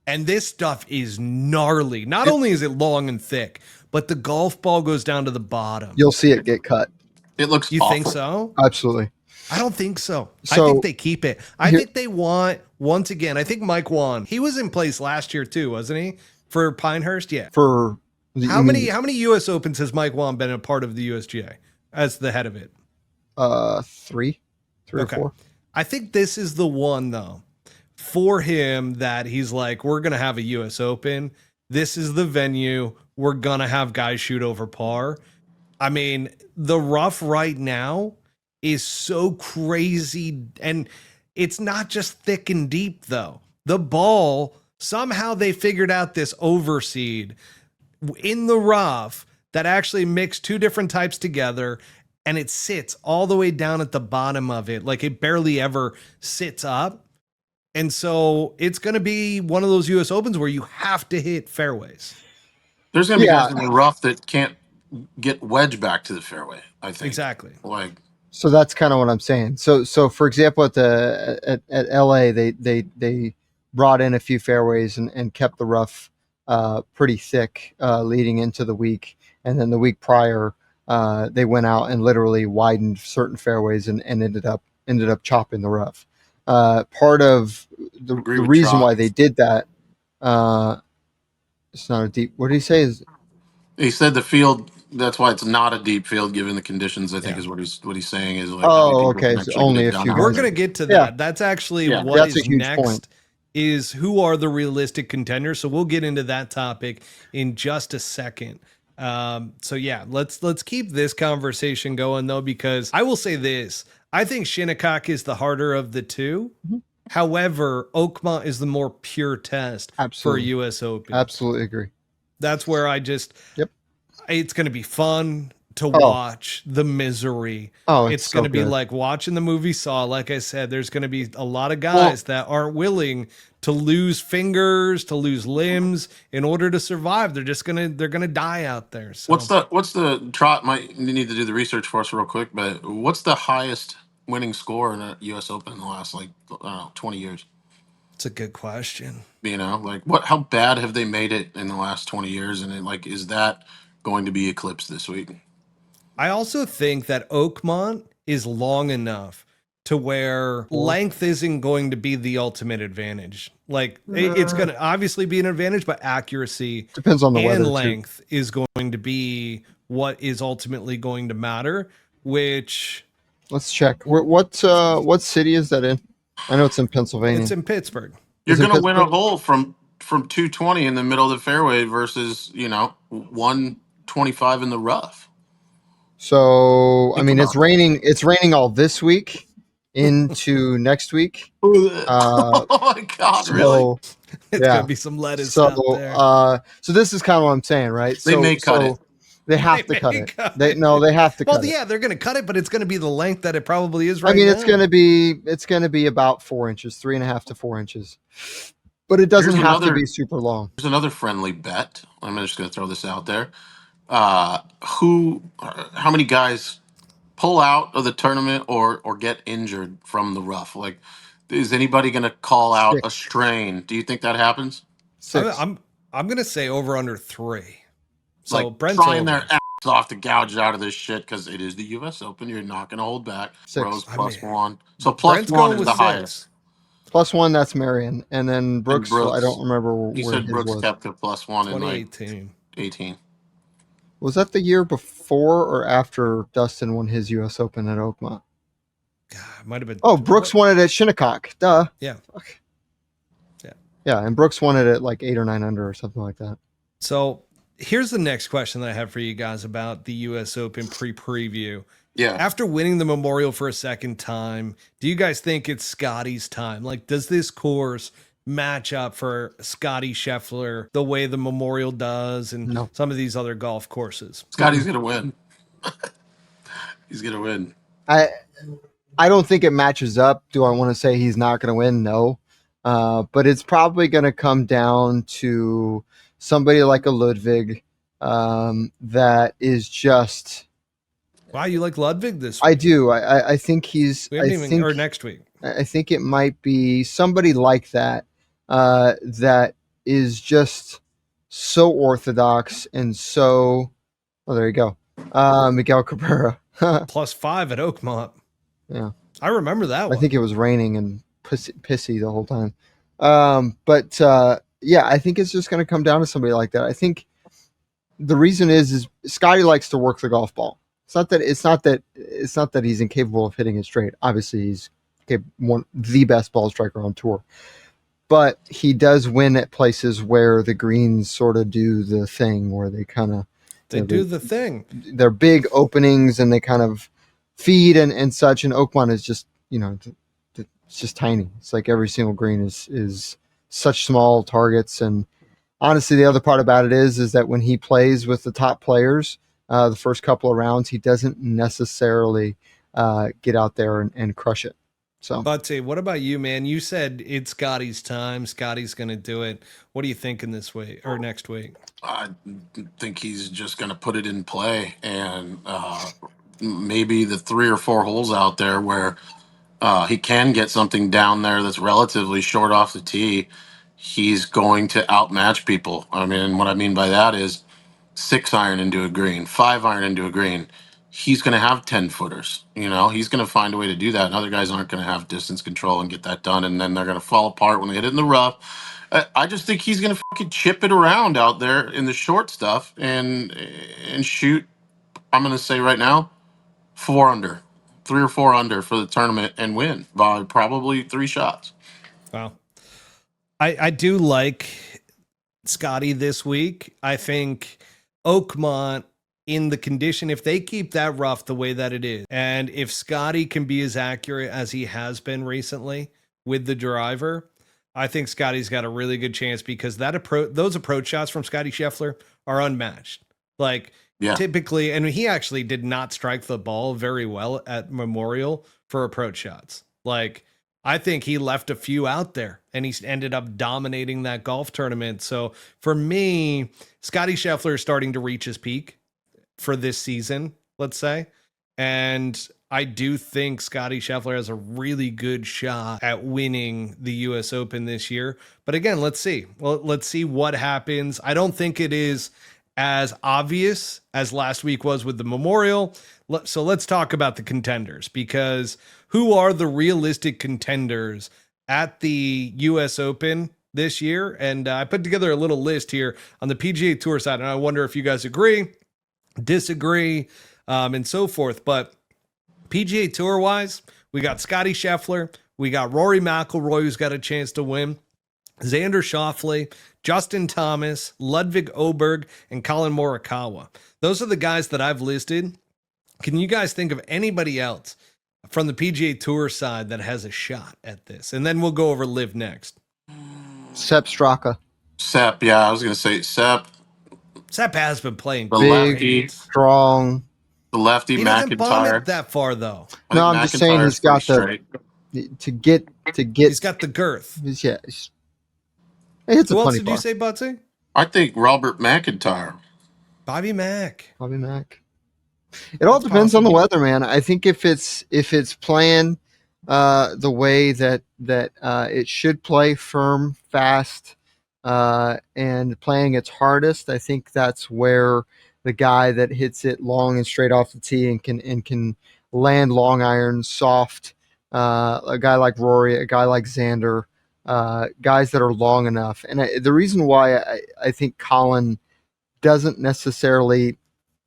and this stuff is gnarly. Not only is it long and thick, but the golf ball goes down to the bottom. You'll see it get cut. It looks You awful. think so? Absolutely. I don't think so. I So- think they keep it. I think they want, once again, I think Mike Wan, he was in place last year too, wasn't he? For Pinehurst? Yeah. For How many US Opens has Mike Wan been a part of the USGA as the head of it? three or four. I think this is the one though for him that he's like, we're gonna have a US Open. This is the venue. We're gonna have guys shoot over par. I mean, the rough right now is so crazy, and it's not just thick and deep though. The ball, somehow they figured out this overseed in the rough that actually mixed two different types together, and it sits all the way down at the bottom of it. Like it barely ever sits up. And so it's going to be one of those US Opens where you have to hit fairways. There's going to be guys in the rough that can't get wedge back to the fairway, I think. Exactly. Like, So that's kind of what I'm saying. So for example, at LA, they brought in a few fairways and kept the rough pretty thick leading into the week, and then the week prior they went out and literally widened certain fairways and ended up chopping the rough. Part of the reason why they did that, it's not a deep. What did he say? He said the field. That's why it's not a deep field given the conditions. I think is what he's saying is like. Oh, okay. It's only a few guys. We're gonna get to that. Yeah. That's actually what That's is a huge next. point. Is who are the realistic contenders? So we'll get into that topic in just a second. So yeah, let's keep this conversation going though, because I will say this: I think Shinnecock is the harder of the two. However, Oakmont is the more pure test for US Open. Absolutely agree. That's where I just. Yep. It's going to be fun to watch the misery. Oh, it's going to be like watching the movie Saw. Like I said, there's going to be a lot of guys that aren't willing to lose fingers, to lose limbs in order to survive. They're going to die out there. So What's the Trot might need to do the research for us real quick, but what's the highest winning score in a US Open in the last 20 years? It's a good question. You know, like how bad have they made it in the last 20 years? And is that going to be eclipsed this week? I also think that Oakmont is long enough to where length isn't going to be the ultimate advantage. Like it's going to obviously be an advantage, but accuracy depends on the weather and length is going to be what is ultimately going to matter. Which let's check. What city is that in? I know it's in Pennsylvania. It's in Pittsburgh. You're going to win a hole from 220 in the middle of the fairway versus 125 in the rough. So I mean, it's raining. It's raining all this week into next week. Oh my God! Really? It's gonna be some lettuce out there. So this is kind of what I'm saying, right? They may cut it. They have to cut it. They have to cut it. Well, yeah, they're going to cut it, but it's going to be the length that it probably is right now. I mean, it's going to be about 4 inches, 3.5 to 4 inches. But it doesn't have to be super long. There's another friendly bet. I'm just going to throw this out there. How many guys pull out of the tournament or get injured from the rough? Like, is anybody going to call out a strain? Do you think that happens? 6. I'm going to say over under 3. So Brent's trying their ass off to gouge out of this shit because it is the U.S. Open. You're not going to hold back. 6. Rose +1. So +1 is the highest. +1, that's Marion. And then Brooks, I don't remember where you said Brooks was. kept it +1 in 2018. 18. Was that the year before or after Dustin won his U.S. Open at Oakmont? God, it might have been. Oh, Brooks won it at Shinnecock. Duh. Yeah. Fuck. Yeah. Yeah, and Brooks won it at like 8 or 9 under or something like that. So here's the next question that I have for you guys about the U.S. Open preview. Yeah. After winning the Memorial for a second time, do you guys think it's Scottie's time? Like, does this course match up for Scottie Scheffler the way the Memorial does and some of these other golf courses? Scottie's going to win. He's going to win. I don't think it matches up. Do I want to say he's not going to win? No. But it's probably going to come down to somebody like a Ludwig that is just. Wow, you like Ludwig this week? I do. I think he's. We haven't even, or next week. I think it might be somebody like that that is just so orthodox and so. Oh, there you go. Miguel Cabrera. +5 at Oakmont. Yeah. I remember that one. I think it was raining and pissy the whole time. Yeah, I think it's just going to come down to somebody like that. I think the reason is Scottie likes to work the golf ball. It's not that he's incapable of hitting it straight. Obviously, he's the best ball striker on tour. But he does win at places where the greens sort of do the thing, where they kind of do the thing. They're big openings and they kind of feed and such. And Oakmont is just, it's just tiny. It's like every single green is such small targets. And honestly, the other part about it is that when he plays with the top players, the first couple of rounds, he doesn't necessarily get out there and crush it. So, Butsy, what about you, man? You said it's Scottie's time. Scottie's going to do it. What are you thinking this week or next week? I think he's just going to put it in play, and maybe the 3 or 4 holes out there where he can get something down there that's relatively short off the tee, he's going to outmatch people. I mean, what I mean by that is 6 iron into a green, 5 iron into a green. He's going to have 10 footers. He's going to find a way to do that. And other guys aren't going to have distance control and get that done. And then they're going to fall apart when they hit it in the rough. I just think he's going to fucking chip it around out there in the short stuff and shoot. I'm going to say right now, 4 under, 3 or 4 under for the tournament and win by probably 3 shots. Wow. I do like Scottie this week. I think Oakmont, in the condition, if they keep that rough the way that it is, and if Scottie can be as accurate as he has been recently with the driver, I think Scottie's got a really good chance, because those approach shots from Scottie Scheffler are unmatched. Like, typically, and he actually did not strike the ball very well at Memorial for approach shots. Like, I think he left a few out there and he ended up dominating that golf tournament. So for me, Scottie Scheffler is starting to reach his peak for this season, let's say. And I do think Scottie Scheffler has a really good shot at winning the US Open this year. But again, let's see. Well, let's see what happens. I don't think it is as obvious as last week was with the Memorial. So let's talk about the contenders, because who are the realistic contenders at the US Open this year? And I put together a little list here on the PGA Tour side, and I wonder if you guys agree, disagree, and so forth. But PGA Tour wise, we got Scottie Scheffler, we got Rory McIlroy, who's got a chance to win, Xander Schauffele, Justin Thomas, Ludwig Oberg, and Colin Morikawa. Those are the guys that I've listed. Can you guys think of anybody else from the PGA Tour side that has a shot at this? And then we'll go over LIV next. Sepp Straka. Sepp, yeah, I was going to say Sepp. Sepp has been playing the big, lefty, strong. The lefty, he doesn't bomb McIntyre. it that far though. No, I'm just saying he's got to get. He's got the girth. Yeah. It's Who else did you say, Butsy? I think Robert McIntyre. Bobby Mack. It all depends on the weather, man. I think if it's playing the way that it should play, firm, fast, and playing its hardest, I think that's where the guy that hits it long and straight off the tee and can land long irons, soft, a guy like Rory, a guy like Xander, guys that are long enough. And the reason why I think Colin doesn't necessarily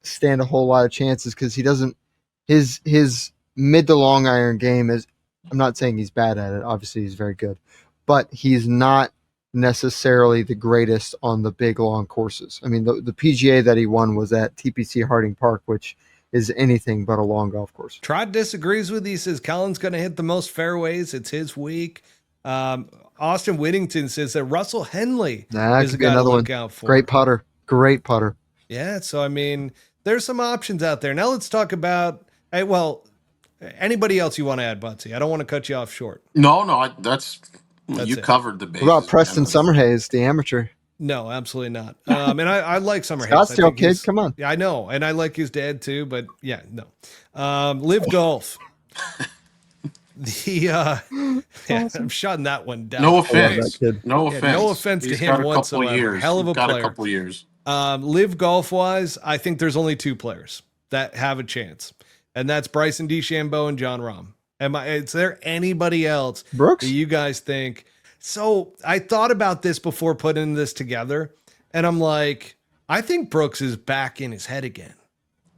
stand a whole lot of chances, because he doesn't, his mid to long iron game is, I'm not saying he's bad at it, obviously he's very good, but he's not necessarily the greatest on the big long courses. I mean, the PGA that he won was at TPC Harding Park, which is anything but a long golf course. Trot disagrees with you. He says Colin's going to hit the most fairways. It's his week. Austin Whittington says that Russell Henley is a guy to look out for. Great putter. Yeah, so I mean, there's some options out there. Now let's talk about, well, Anybody else you want to add, Butsy? I don't want to cut you off short. No, That's you it. covered the What bases. about Preston man. Summerhays, the amateur? No, absolutely not. And I like Summer Hayes. Scottsdale kid, come on. Yeah, I know, and I like his dad too. But yeah, no. Live Golf. Yeah, I'm shutting that one down. No I love offense. that kid. No Yeah, offense. no offense to He's him got a couple whatsoever. Years. Hell of a He's got player. a couple years. Live Golf wise, I think there's only 2 players that have a chance, and that's Bryson DeChambeau and Jon Rahm. Is there anybody else Brooks? that you guys think? So I thought about this before putting this together, and I'm like, I think Brooks is back in his head again.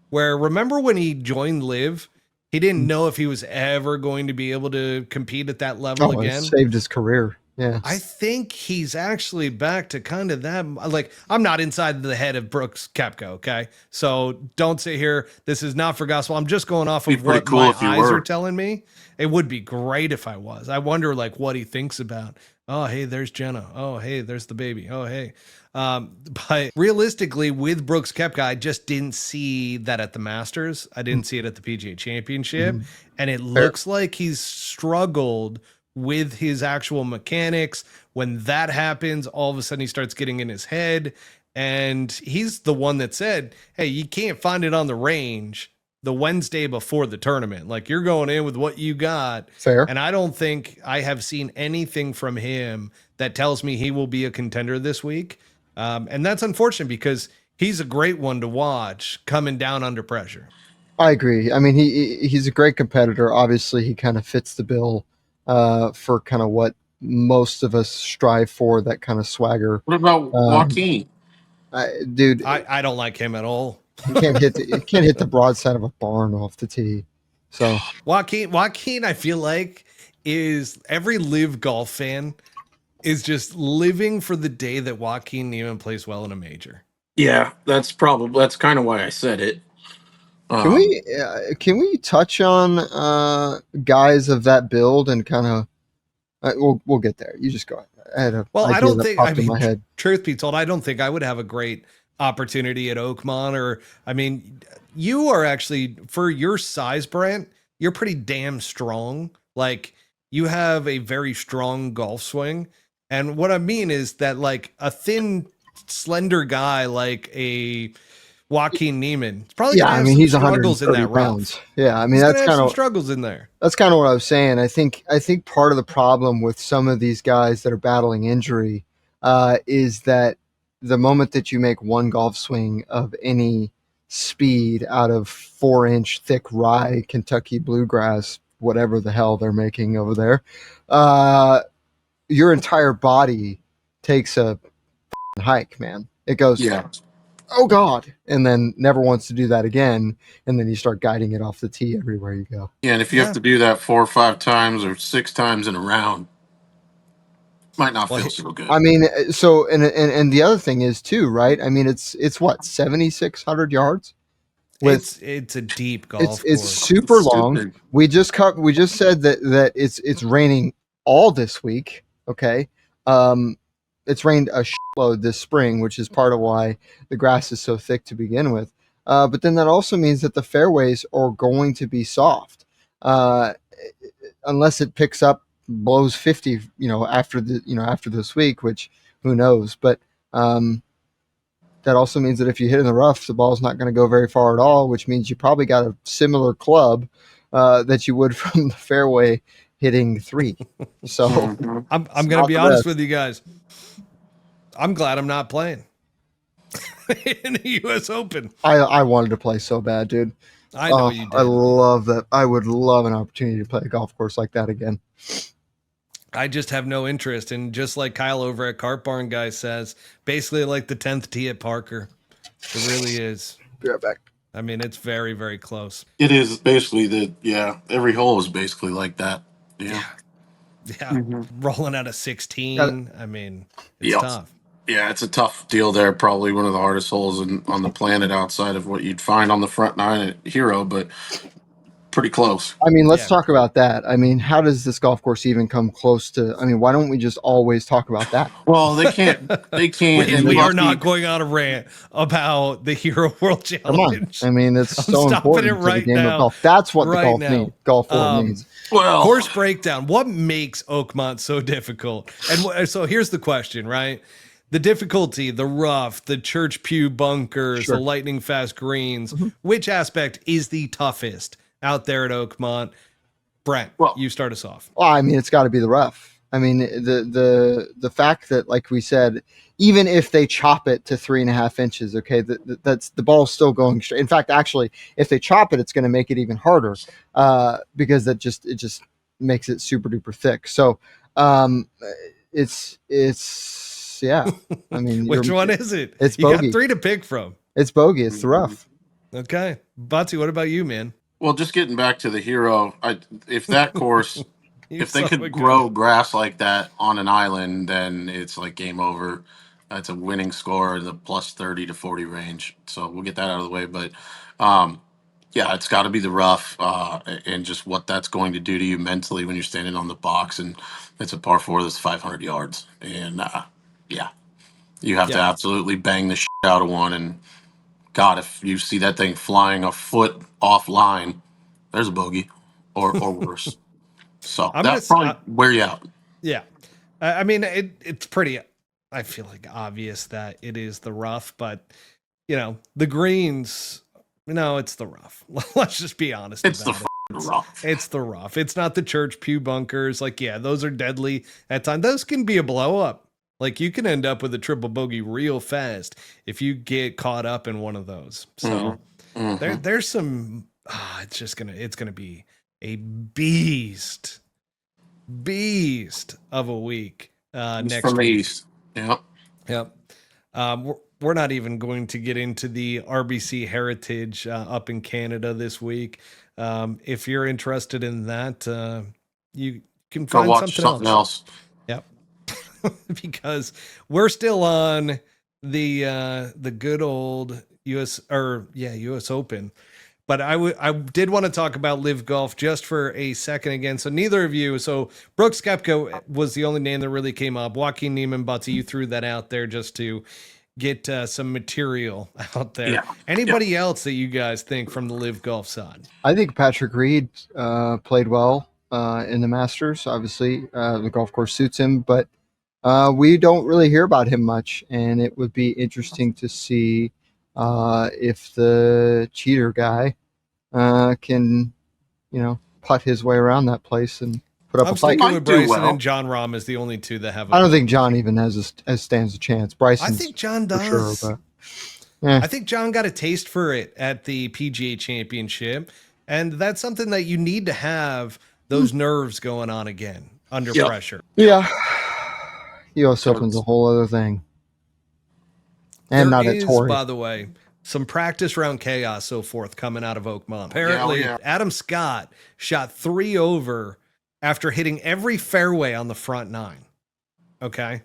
Where remember when he joined Live, he didn't know if he was ever going to be able to compete at that level Oh, it again. saved his career. Yeah. I think he's actually back to kind of that. Like, I'm not inside the head of Brooks Koepka, okay? So don't sit here. This is not for gospel. I'm just going off of what cool my if you eyes were. are telling me. It would be great if I was. I wonder, like, what he thinks about. Oh, hey, there's Jenna. Oh, hey, there's the baby. Oh, hey. But realistically, with Brooks Koepka, I just didn't see that at the Masters. I didn't see it at the PGA Championship. And it looks like he's struggled with his actual mechanics. When that happens, all of a sudden he starts getting in his head. And he's the one that said, hey, you can't find it on the range the Wednesday before the tournament. Like, you're going in with what you got. Fair. And I don't think I have seen anything from him that tells me he will be a contender this week. And that's unfortunate because he's a great one to watch coming down under pressure. I agree. I mean, he's a great competitor. Obviously, he kind of fits the bill for kind of what most of us strive for, that kind of swagger. What about Joaquin? Dude, I don't like him at all. you can't hit the broadside of a barn off the tee. So Joaquin, I feel like is every Live Golf fan is just living for the day that Joaquin Niemann plays well in a major. Yeah, that's kind of why I said it. Can we touch on guys of that build and kind of we'll get there. You just go ahead. I don't think. I mean, my head. Truth be told, I don't think I would have a great opportunity at Oakmont. Or I mean, you are actually, for your size, Brent, you're pretty damn strong. Like, you have a very strong golf swing. And what I mean is that, like, a thin, slender guy like a Joaquin Niemann, it's probably gonna have some he's struggles in that pounds. rough. Yeah, I mean, He's that's gonna have kind some of struggles in there. That's kind of what I was saying. I think part of the problem with some of these guys that are battling injury is that the moment that you make one golf swing of any speed out of 4-inch thick rye Kentucky bluegrass, whatever the hell they're making over there, your entire body takes a hike, man. It goes, oh God, and then never wants to do that again. And then you start guiding it off the tee everywhere you go. Yeah, and if you have to do that 4 or 5 times or 6 times in a round, might not feel so good. I mean, so and the other thing is too, right? I mean, it's what, 7,600 yards. It's a deep golf course. It's super long. We just said that it's raining all this week. Okay. It's rained a shitload this spring, which is part of why the grass is so thick to begin with. But then that also means that the fairways are going to be soft, unless it picks up, blows 50, after this week, which who knows. But that also means that if you hit in the rough, the ball's not going to go very far at all, which means you probably got a similar club that you would from the fairway hitting 3. So I'm going to be honest with you guys. I'm glad I'm not playing in the U.S. Open. I wanted to play so bad, dude. I know you did. I love that. I would love an opportunity to play a golf course like that again. I just have no interest. And just like Kyle over at Cart Barn Guy says, basically like the 10th tee at Parker. It really is. Be right back. I mean, it's very, very close. It is basically every hole is basically like that. Yeah. Rolling out of 16. I mean, it's tough. Yeah, it's a tough deal there. Probably one of the hardest holes on the planet outside of what you'd find on the front 9 at Hero. But pretty close. I mean, let's Yeah. talk about that. I mean, how does this golf course even come close to? I mean, why don't we just always talk about that? Well, they can't. They can't. And We are lucky, not going on a rant about the Hero World Come on. Challenge. I mean, it's I'm so stopping important it to the right game now. of golf. That's what Right the golf now. golf world needs. well, Course breakdown. What makes Oakmont so difficult? And so here's the question, right? The difficulty, the rough, the church pew bunkers, Sure. the lightning fast greens. Which aspect is the toughest out there at Oakmont? Brent, Well- you start us off. Well, I mean, it's got to be the rough. I mean, the fact that, like we said, even if they chop it to 3.5 inches, okay, that's the ball's still going straight. In fact, actually, if they chop it, it's going to make it even harder because it just makes it super duper thick. So it's yeah. I mean, Which one is it? It's you got bogey. 3 to pick from. It's bogey. It's the rough. Okay. Batsy, what about you, man? well, just getting back to the Hero. If that course, You if they son of a could gun. grow grass like that on an island, then it's like game over. It's a winning score in the plus 30 to 40 range. So we'll get that out of the way. But yeah, it's got to be the rough and just what that's going to do to you mentally when you're standing on the box. And it's a par 4 that's 500 yards. And yeah, you have to Yeah. absolutely bang the shit out of one. And God, if you see that thing flying a foot offline, there's a bogey or worse. So I'm that's gonna- probably wear you out. Yeah. I mean, it's pretty, I feel like obvious that it is the rough, but you know, the greens, no, it's the rough. Let's just be honest. It's the about it. f***ing rough. It's the rough. It's not the church pew bunkers. Like, yeah, those are deadly at times. Those can be a blow up. Like you can end up with a triple bogey real fast if you get caught up in one of those. So Mhm. there's some, it's gonna be a beast of a week It's next from the week. east. Yep. Yep. We're not even going to get into the RBC Heritage up in Canada this week. If you're interested in that, you can Go find watch something else. else. Yep. Because we're still on the good old US Open. But I did want to talk about LIV Golf just for a second again. So neither of you. So Brooks Koepka was the only name that really came up. Joaquin Niemann, Butsy, you threw that out there just to get some material out there. Yeah. Anybody else that you guys think from the LIV Golf side? I think Patrick Reed played well in the Masters. Obviously, the golf course suits him, but we don't really hear about him much. And it would be interesting to see if the cheater guy can, putt his way around that place and put up I'm a fight. sticking Might with do Bryson well. and Jon Rahm as the only two that have. I don't think John even has stands a chance. Bryson, I think John for does. sure, but I think John got a taste for it at the PGA Championship, and that's something that you need to have those nerves going on again under Yeah. pressure. yeah, U.S. Open's a whole other thing, and There not at is, Torrey. by the way, some practice round chaos so forth coming out of Oakmont. Apparently, Yeah. Adam Scott shot 3 over after hitting every fairway on the front 9. Okay.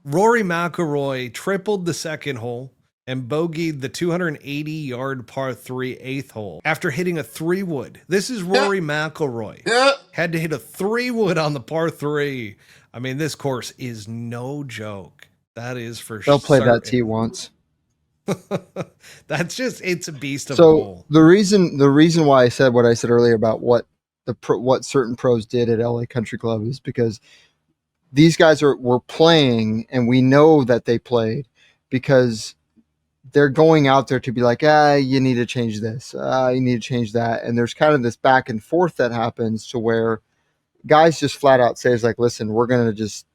Rory McIlroy tripled the second hole and bogeyed the 280-yard par 3 8th hole after hitting a 3-wood. This is Rory McIlroy. Yeah. Had to hit a 3-wood on the par 3. I mean, this course is no joke. That is for sure. They'll play that tee once. That's just, it's a beast of a So hole. the reason why I said what I said earlier about what certain pros did at LA Country Club is because these guys were playing, and we know that they played because they're going out there to be like, you need to change this, you need to change that, and there's kind of this back and forth that happens to where guys just flat out say, it's like, listen, we're going to just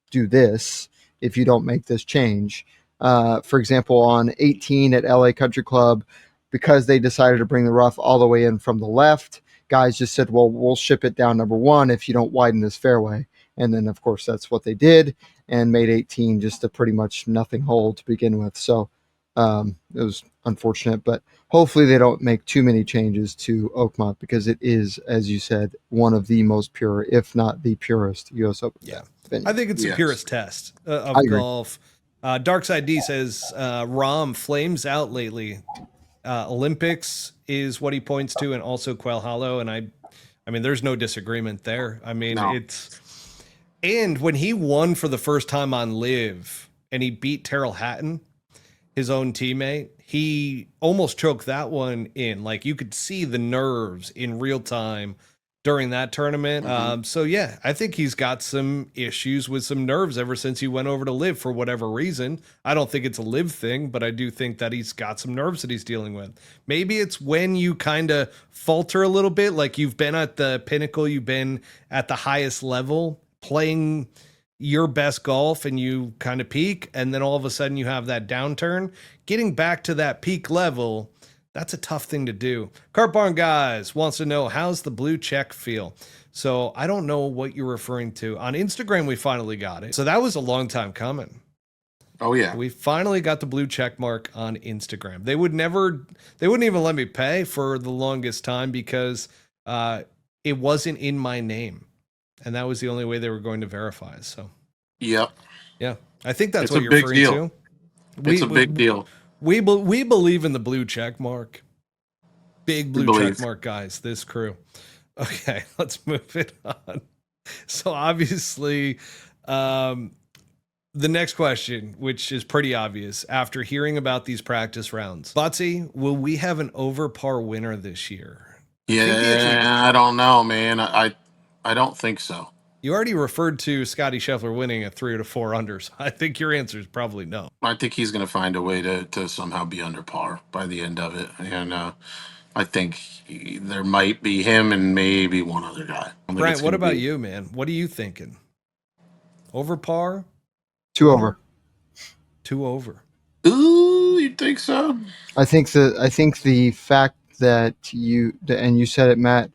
do this if you don't make this change. For example, on 18 at LA Country Club, because they decided to bring the rough all the way in from the left, guys just said, well, we'll ship it down number 1 if you don't widen this fairway. And then, of course, that's what they did and made 18 just a pretty much nothing hole to begin with. So it was unfortunate, but hopefully they don't make too many changes to Oakmont because it is, as you said, one of the most pure, if not the purest U.S. Open. Yeah. venue. I think it's the Yes. purest test of I agree. golf. Darkside D says Rahm flames out lately. Olympics is what he points to, and also Quail Hollow. And I mean, there's no disagreement there. I mean, No. and when he won for the first time on LIV and he beat Terrell Hatton, his own teammate, he almost choked that one in. Like, you could see the nerves in real time during that tournament. So yeah, I think he's got some issues with some nerves ever since he went over to LIV for whatever reason. I don't think it's a LIV thing, but I do think that he's got some nerves that he's dealing with. Maybe it's when you kind of falter a little bit, like you've been at the pinnacle, you've been at the highest level playing your best golf, and you kind of peak, and then all of a sudden you have that downturn. Getting back to that peak level, that's a tough thing to do. Cart Barn Guys wants to know, how's the blue check feel? So I don't know what you're referring to. On Instagram, we finally got it. So that was a long time coming. Oh yeah. We finally got the blue check mark on Instagram. They wouldn't even let me pay for the longest time because it wasn't in my name. And that was the only way they were going to verify. So Yep. yeah, I think that's It's what a you're big referring deal. to. It's a big deal. We believe in the blue check mark. Big blue check believe. mark guys, this crew. Okay, let's move it on. So obviously, the next question, which is pretty obvious after hearing about these practice rounds. Butsy, will we have an over par winner this year? Yeah, I don't know, man. I don't think so. You already referred to Scottie Scheffler winning at 3 to 4 unders. I think your answer is probably no. I think he's going to find a way to somehow be under par by the end of it. And I think there might be him and maybe one other guy. Brian, what about you, man? What are you thinking? Over par? 2 over. 2 over. Ooh, you think so? I think the fact that you said it, Matt,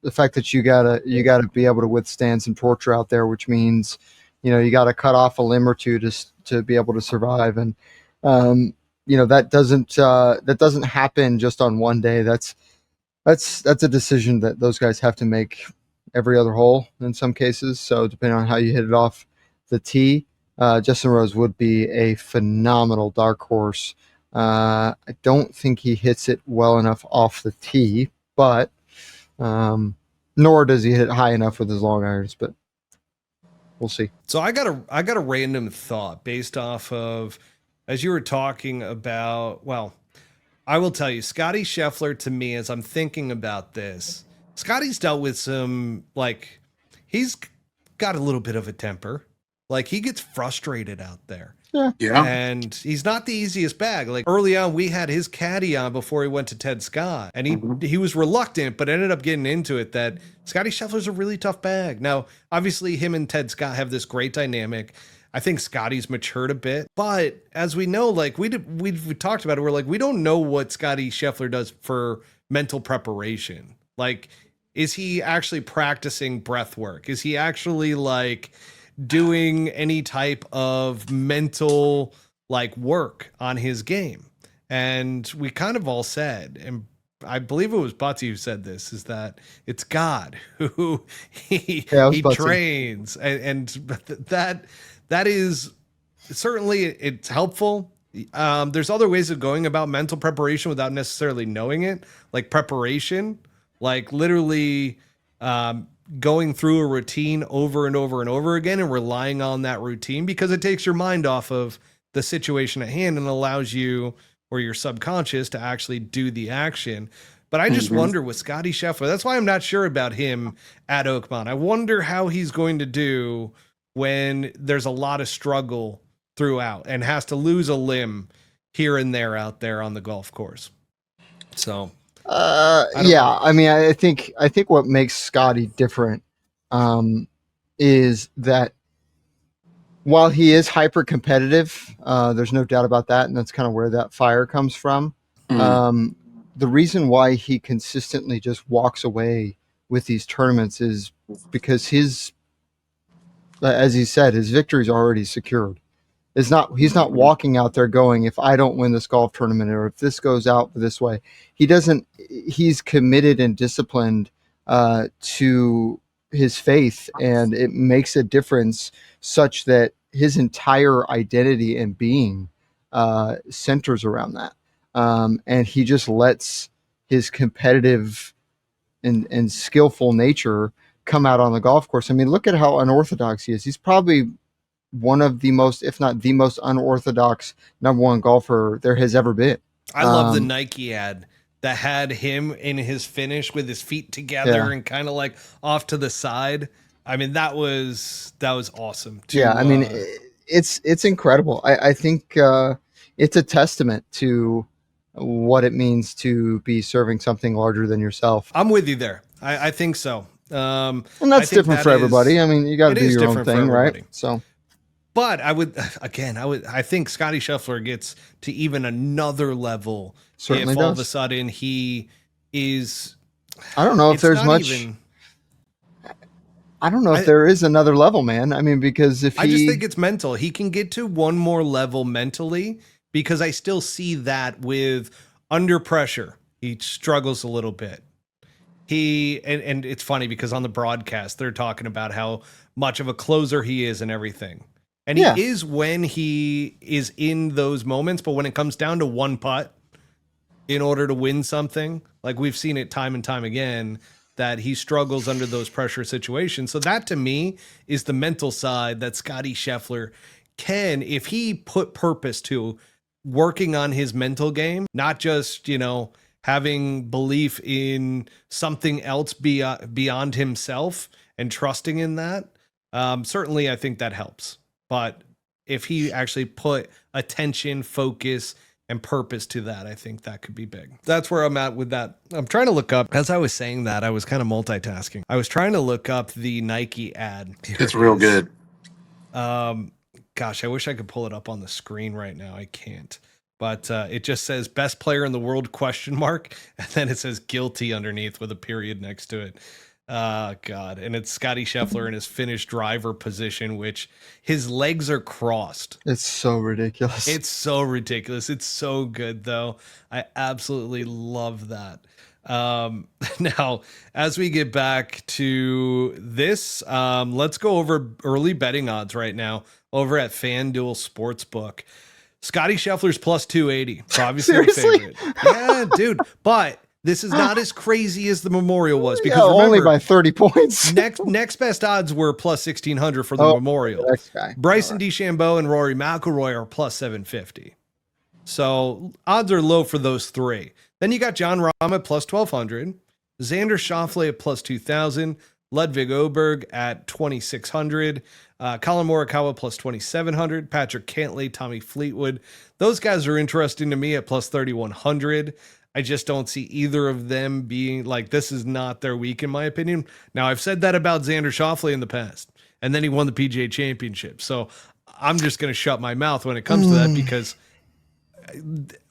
the fact that you gotta be able to withstand some torture out there, which means, you gotta cut off a limb or two to be able to survive. And, that doesn't happen just on one day. That's a decision that those guys have to make every other hole in some cases. So depending on how you hit it off the tee, Justin Rose would be a phenomenal dark horse. I don't think he hits it well enough off the tee, but nor does he hit it high enough with his long irons, but we'll see. So I got a random thought based off of, as you were talking about, well, I will tell you, Scottie Scheffler, to me, as I'm thinking about this, Scottie's dealt with some, like, he's got a little bit of a temper. Like, he gets frustrated out there. Yeah. And he's not the easiest bag. Like, early on, we had his caddy on before he went to Ted Scott, and he was reluctant, but ended up getting into it that Scottie Scheffler's a really tough bag. Now, obviously, him and Ted Scott have this great dynamic. I think Scottie's matured a bit, but as we know, like we talked about it, we're like, we don't know what Scottie Scheffler does for mental preparation. Like, is he actually practicing breath work? Is he actually like doing any type of mental like work on his game? And we kind of all said, and I believe it was Butsy who said this, is that it's God who he trains, and that is certainly, it's helpful. There's other ways of going about mental preparation without necessarily knowing it, like preparation, like literally going through a routine over and over and over again and relying on that routine, because it takes your mind off of the situation at hand and allows you or your subconscious to actually do the action. But I just wonder with Scottie Scheffler, that's why I'm not sure about him at Oakmont. I wonder how he's going to do when there's a lot of struggle throughout and has to lose a limb here and there out there on the golf course. So, I mean, I think what makes Scottie different is that while he is hyper competitive, there's no doubt about that, and that's kind of where that fire comes from. The reason why he consistently just walks away with these tournaments is because as he said, his victory's already secured. He's not walking out there going, if I don't win this golf tournament or if this goes out this way. He's committed and disciplined to his faith, and it makes a difference such that his entire identity and being centers around that. and he just lets his competitive and skillful nature come out on the golf course. I mean, look at how unorthodox he is. He's probably one of the most, if not the most unorthodox number one golfer there has ever been. I love the Nike ad that had him in his finish with his feet together and kind of like off to the side. I mean, that was awesome too. Yeah, I mean, it's incredible. I think it's a testament to what it means to be serving something larger than yourself. I'm with you there. I think so. And that's different for everybody. I mean, you got to do your own thing, right? So, but I think Scottie Scheffler gets to even another level. Certainly if does. All of a sudden he is. I don't know if there's much. I don't know if there is another level, man. I mean, because I just think it's mental. He can get to one more level mentally, because I still see that with under pressure, he struggles a little bit. And it's funny because on the broadcast, they're talking about how much of a closer he is and everything. And he is when he is in those moments, but when it comes down to one putt in order to win something, like we've seen it time and time again, that he struggles under those pressure situations. So that to me is the mental side that Scottie Scheffler can, if he put purpose to working on his mental game, not just, having belief in something else beyond himself and trusting in that. Certainly I think that helps. But if he actually put attention, focus, and purpose to that, I think that could be big. That's where I'm at with that. I'm trying to look up, as I was saying that, I was kind of multitasking. I was trying to look up the Nike ad. It's real good. Gosh, I wish I could pull it up on the screen right now. I can't. But it just says best player in the world ? And then it says guilty underneath with a period next to it. God. And it's Scottie Scheffler in his finished driver position, which his legs are crossed. It's so ridiculous. It's so ridiculous. It's so good, though. I absolutely love that. Now, as we get back to this, let's go over early betting odds right now over at FanDuel Sportsbook. Scottie Scheffler's plus 280. It's obviously your favorite. Yeah, dude. But this is not as crazy as the Memorial was, because remember, only by 30 points. next best odds were plus 1600 for the Memorial. Next guy. Bryson DeChambeau and Rory McIlroy are plus 750. So odds are low for those three. Then you got Jon Rahm at plus 1200, Xander Schauffele at plus 2000, Ludwig Oberg at 2600, Colin Morikawa plus 2700, Patrick Cantlay, Tommy Fleetwood. Those guys are interesting to me at plus 3100. I just don't see either of them being like, this is not their week, in my opinion. Now, I've said that about Xander Schauffele in the past, and then he won the PGA Championship. So I'm just going to shut my mouth when it comes to that, because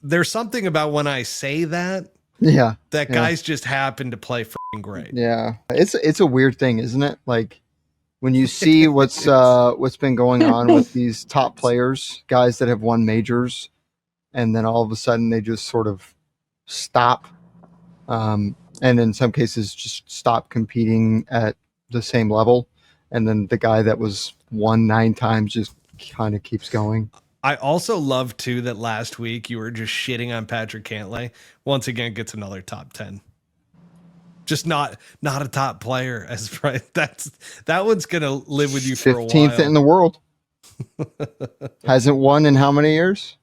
there's something about when I say that, that guys just happen to play freaking great. Yeah, it's a weird thing, isn't it? Like when you see what's been going on with these top players, guys that have won majors, and then all of a sudden they just sort of stop, and in some cases just stop competing at the same level, and then the guy that was won 9 times just kind of keeps going. I also love too that last week you were just shitting on Patrick Cantlay. Once again, gets another top 10. Just not a top player, as right. That one's gonna live with you for a while. 15th in the world. Hasn't won in how many years?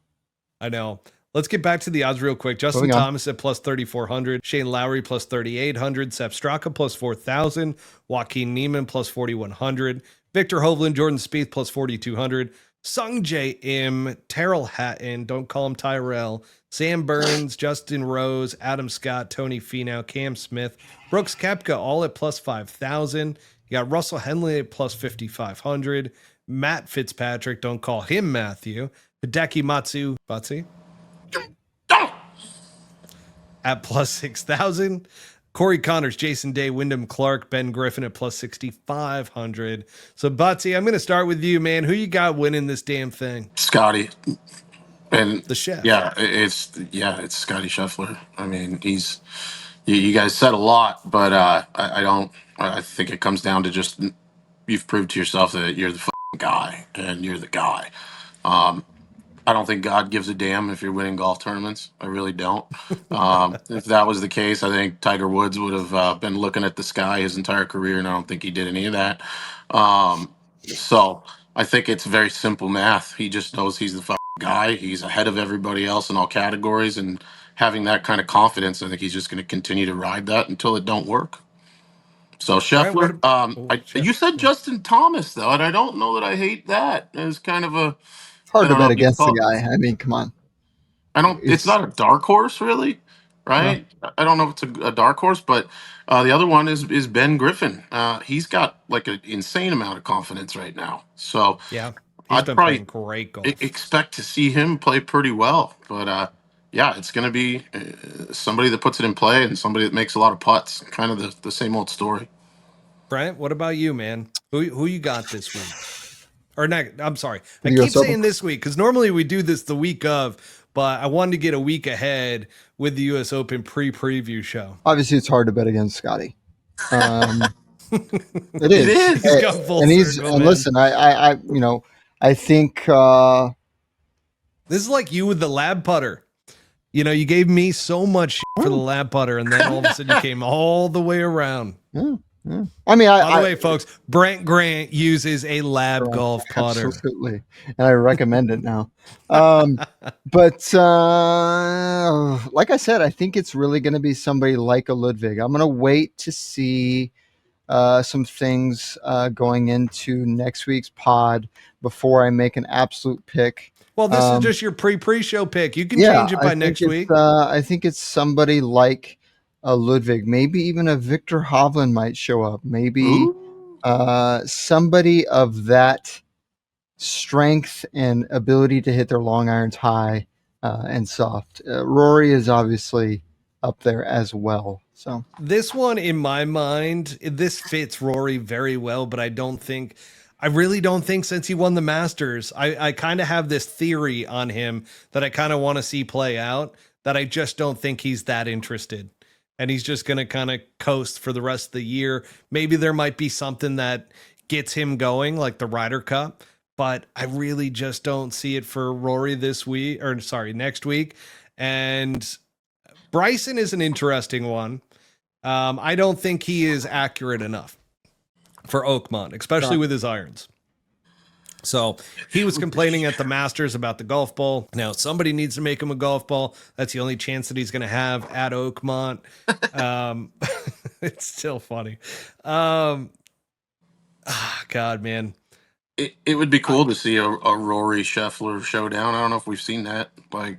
I know. Let's get back to the odds real quick. Justin Thomas at plus 3,400, Shane Lowry plus 3,800, Sepp Straka plus 4,000, Joaquin Niemann plus 4,100, Victor Hovland, Jordan Spieth plus 4,200. Sung J M, Tyrrell Hatton, don't call him Tyrell, Sam Burns, Justin Rose, Adam Scott, Tony Finau, Cam Smith, Brooks Koepka, all at plus 5,000. You got Russell Henley at plus 5,500. Matt Fitzpatrick, don't call him Matthew. Hideki Matsuyama at plus 6,000. Corey Connors, Jason Day, Wyndham Clark, Ben Griffin at plus 6,500. So, Butsy, I'm going to start with you, man. Who you got winning this damn thing? Scottie. And the chef. Yeah, it's Scottie Scheffler. I mean, you guys said a lot, but I think it comes down to just, you've proved to yourself that you're the guy, and you're the guy. I don't think God gives a damn if you're winning golf tournaments. I really don't. If that was the case, I think Tiger Woods would have been looking at the sky his entire career, and I don't think he did any of that. So I think it's very simple math. He just knows he's the guy. He's ahead of everybody else in all categories, and having that kind of confidence, I think he's just going to continue to ride that until it don't work. So Brian, Scheffler, Chef? you said Justin Thomas though, and I don't know that I hate that. It's kind of a, It's hard I to don't know bet if you against the call. guy. I mean, come on. I don't. It's It's not a dark horse, really, well, right? I don't know if it's a dark horse, but the other one is Ben Griffin. He's got like an insane amount of confidence right now. So Yeah, he's I'd been probably playing great golf. expect to see him play pretty well. But yeah, it's going to be somebody that puts it in play and somebody that makes a lot of putts. Kind of the same old story. Brian, what about you, man? Who you got this week? Or next? I'm sorry, I the keep US Open? saying this week because normally we do this the week of, but I wanted to get a week ahead with the U.S. Open preview show. Obviously it's hard to bet against Scottie. It It is. is. He's got full And he's circle, and man. listen, I you know, I think This is like you with the lab putter. You know, you gave me so much shit for the lab putter, and then all of a sudden you came all the way around. yeah, yeah. I mean, By the way, folks, Brent Grant uses a lab golf putter. absolutely, and I recommend it now. But like I said, I think it's really going to be somebody like a Ludwig. I'm going to wait to see some things going into next week's pod before I make an absolute pick. Well, this is just your pre-show pick. You can Yeah, change it by I think next it's, week. I think it's somebody like a Ludwig. Maybe even a Victor Hovland might show up. Maybe Ooh. somebody of that strength and ability to hit their long irons high and soft. Rory is obviously up there as well. So This one, in my mind, this fits Rory very well, but I really don't think since he won the Masters, I kind of have this theory on him that I kind of want to see play out, that I just don't think he's that interested. And he's just going to kind of coast for the rest of the year. Maybe there might be something that gets him going, like the Ryder Cup, but I really just don't see it for Rory next week. And Bryson is an interesting one. I don't think he is accurate enough for Oakmont, especially with his irons. So he was complaining at the Masters about the golf ball. Now somebody needs to make him a golf ball. That's the only chance that he's going to have at Oakmont. It's still funny. God, man. It would be cool to see a Rory Scheffler showdown. I don't know if we've seen that. Like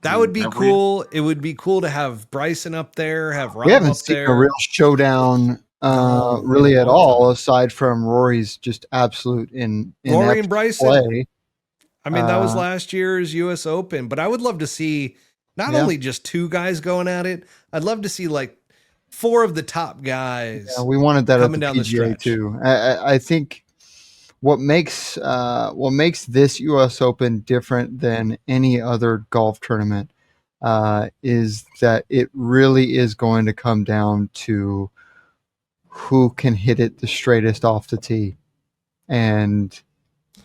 That would be cool. It would be cool to have Bryson up there, have Rahm we haven't up seen there. a real showdown really at all, aside from Rory's just absolute Rory and Bryson. play. I mean, that was last year's U.S. Open, but I would love to see not only just two guys going at it. I'd love to see like four of the top guys. Yeah, we wanted that at coming the down the PGA stretch. too. I think what makes this U.S. Open different than any other golf tournament is that it really is going to come down to who can hit it the straightest off the tee, and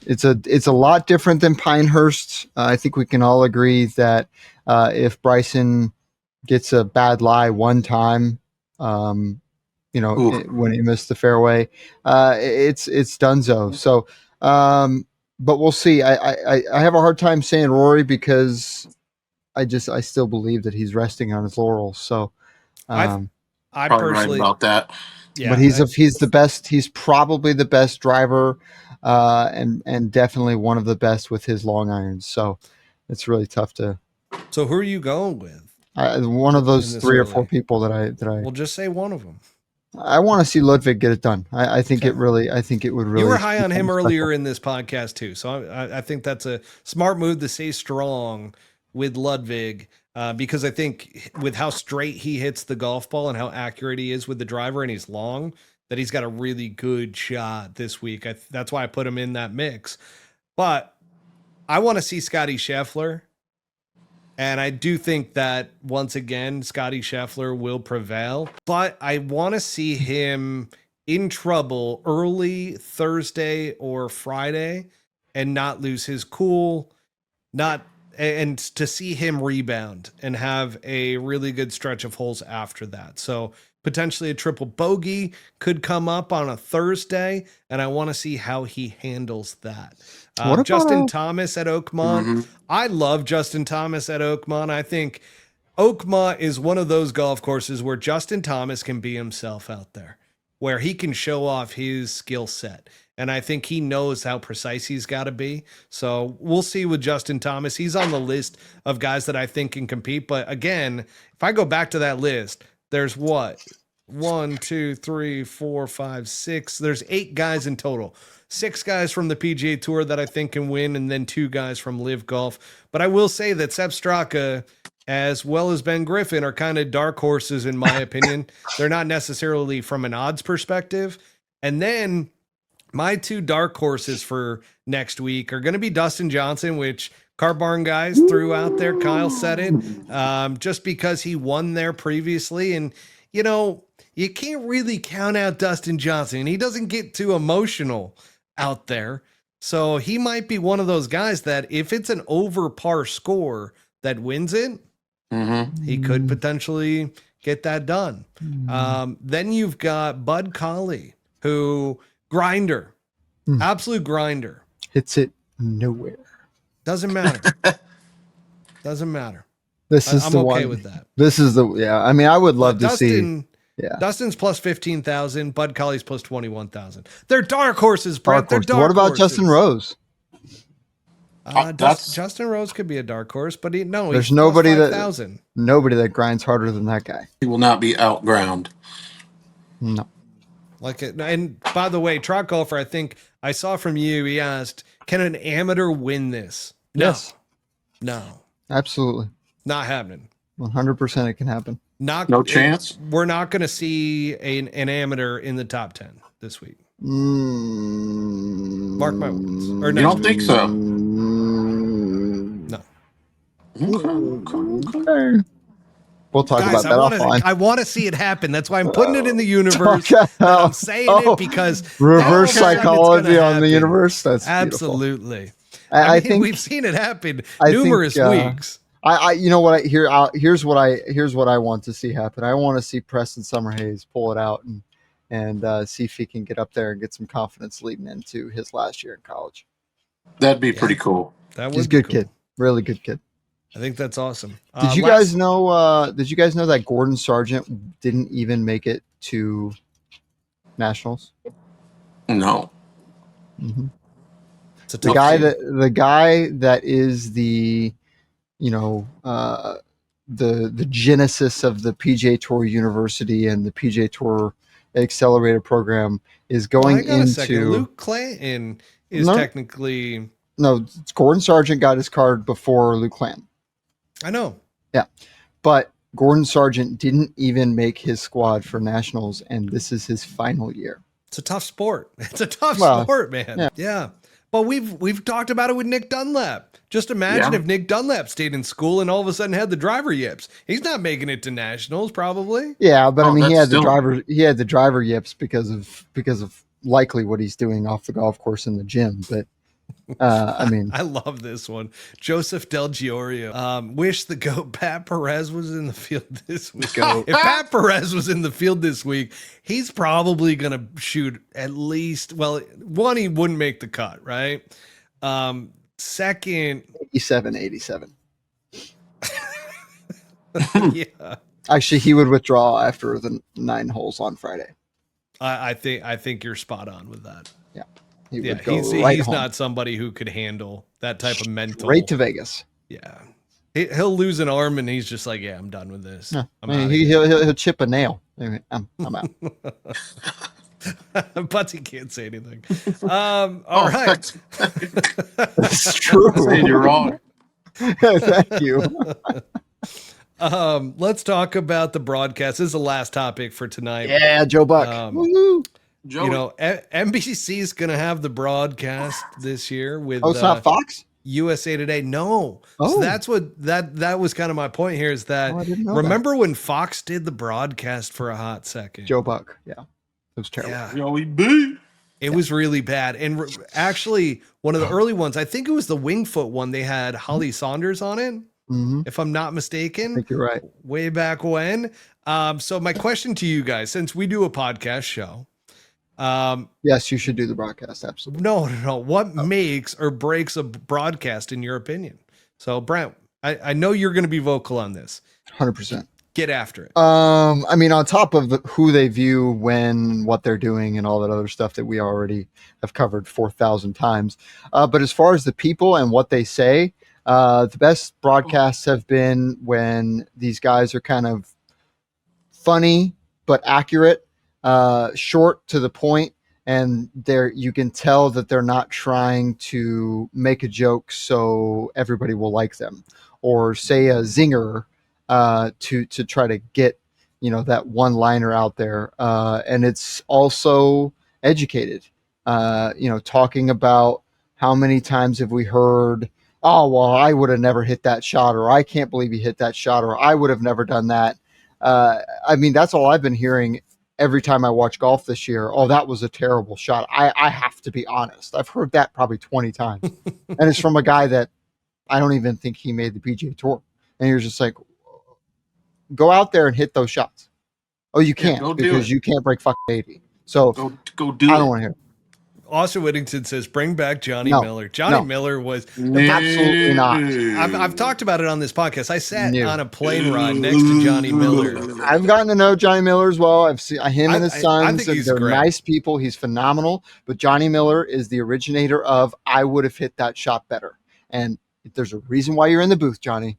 it's a lot different than Pinehurst. I think we can all agree that if Bryson gets a bad lie one time, when he missed the fairway, it's donezo. So, but we'll see. I have a hard time saying Rory because I still believe that he's resting on his laurels. So, I probably personally right about that. Yeah, but he's the best. He's probably the best driver, and definitely one of the best with his long irons. So it's really tough to. So who are you going with? One of those this three or early? four people that I Well, just say one of them. I want to see Ludwig get it done. I think it really. I think it would really. You were high on him become earlier special. in this podcast too, so I think that's a smart move to stay strong with Ludwig, because I think with how straight he hits the golf ball and how accurate he is with the driver, and he's long, that he's got a really good shot this week. That's why I put him in that mix. But I want to see Scottie Scheffler, and I do think that once again Scottie Scheffler will prevail. But I want to see him in trouble early Thursday or Friday and not lose his cool not, and to see him rebound and have a really good stretch of holes after that. So potentially a triple bogey could come up on a Thursday, and I want to see how he handles that. What about Justin Thomas at Oakmont? I love Justin Thomas at Oakmont. I think Oakmont is one of those golf courses where Justin Thomas can be himself out there, where he can show off his skill set. And I think he knows how precise he's got to be. So we'll see with Justin Thomas. He's on the list of guys that I think can compete. But again, if I go back to that list, there's what? 1, 2, 3, 4, 5, 6. There's 8 guys in total. 6 guys from the PGA Tour that I think can win, and then 2 guys from LIV Golf. But I will say that Sepp Straka, as well as Ben Griffin, are kind of dark horses in my opinion. They're not necessarily from an odds perspective. And then my 2 dark horses for next week are going to be Dustin Johnson, which Cart Barn guys threw out there. Kyle said it, just because he won there previously. And, you know, you can't really count out Dustin Johnson. He doesn't get too emotional out there. So he might be one of those guys that if it's an over par score that wins it, he could potentially get that done. Then you've got Bud Colley, who grinder, absolute grinder. Hits it nowhere. Doesn't matter. Doesn't matter. This is I'm the okay one. with that. This is the, yeah. I mean, I would love to see. Yeah. Dustin's plus 15,000. Bud Colley's plus 21,000. They're dark horses, Brett. They're dark What about horses. Justin Rose? Justin Rose could be a dark horse, but there's nobody that grinds harder than that guy. He will not be outground. No. And by the way, Trot Golfer, I think I saw from you, he asked, can an amateur win this? No. Yes. No. Absolutely. Not happening. 100% it can happen. No chance. We're not going to see an amateur in the top 10 this week. Mark my words. Or you don't think so? No. Okay. We'll talk about that offline. I want to see it happen. That's why I'm putting it in the universe. I'm saying it because reverse psychology on the universe. That's absolutely. Beautiful. I think we've seen it happen numerous weeks. You know what? Here's what I want to see happen. I want to see Preston Summerhays pull it out and see if he can get up there and get some confidence leading into his last year in college. That'd be pretty cool. He's a good kid, really good kid. I think that's awesome. Did you guys know? Did you guys know that Gordon Sargent didn't even make it to nationals? No. Mm-hmm. The guy that is the, the genesis of the PGA Tour University and the PGA Tour Accelerator program is going into. Luke Clanton is technically. No, Gordon Sargent got his card before Luke Clanton. I know. Yeah. But Gordon Sargent didn't even make his squad for nationals, and this is his final year. It's a tough sport. It's a tough sport, man. Yeah. But we've talked about it with Nick Dunlap. Just imagine if Nick Dunlap stayed in school and all of a sudden had the driver yips. He's not making it to nationals, probably. Yeah, but I mean, he had the driver yips because of likely what he's doing off the golf course in the gym. But I mean, I love this one. Joseph Del Giorio. Wish the GOAT Pat Perez was in the field this week. If Pat Perez was in the field this week, he's probably going to shoot at least, well, one, he wouldn't make the cut, right? Second, 87. Yeah. Actually, he would withdraw after the 9 holes on Friday. I think you're spot on with that. Yeah. He's not somebody who could handle that type of mental. Straight to Vegas. Yeah. He'll lose an arm and he's just like, yeah, I'm done with this. No, he'll chip a nail. Anyway, I'm out. But he can't say anything. All right. That's true. You're wrong. Thank you. Let's talk about the broadcast. This is the last topic for tonight. Yeah, Joe Buck. NBC is going to have the broadcast this year with. Oh, it's not Fox? USA Today. No. Oh. So that's what that was kind of my point here is that remember when Fox did the broadcast for a hot second? Joe Buck. Yeah. It was terrible. Yeah. Joey B. It was really bad. And actually, one of the early ones, I think it was the Winged Foot one, they had Holly Saunders on it, if I'm not I mistaken, think you're right. way back when. So my question to you guys, since we do a podcast show, Yes, you should do the broadcast. Absolutely. no. What makes or breaks a broadcast in your opinion? So Brent, I know you're going to be vocal on this. 100%. Get after it. I mean, on top of who they view, when, what they're doing, and all that other stuff that we already have covered 4,000 times. But as far as the people and what they say, the best broadcasts have been when these guys are kind of funny but accurate, short to the point, and you can tell that they're not trying to make a joke so everybody will like them, or say a zinger to try to get that one liner out there. And it's also educated, talking about how many times have we heard, oh well, I would have never hit that shot, or I can't believe he hit that shot, or I would have never done that. I mean, that's all I've been hearing every time I watch golf this year. Oh, that was a terrible shot. I have to be honest, I've heard that probably 20 times. And it's from a guy that I don't even think he made the PGA Tour. And you're just like, go out there and hit those shots. Oh, you can't, because you can't break fucking 80. So go do it. I don't want to hear it. Austin Whittington says, bring back Johnny Miller. Johnny Miller was absolutely not. I've talked about it on this podcast. I sat on a plane ride next to Johnny Miller. I've gotten to know Johnny Miller as well. I've seen him and his sons. I think they're great. Nice people. He's phenomenal. But Johnny Miller is the originator of, I would have hit that shot better. And there's a reason why you're in the booth, Johnny.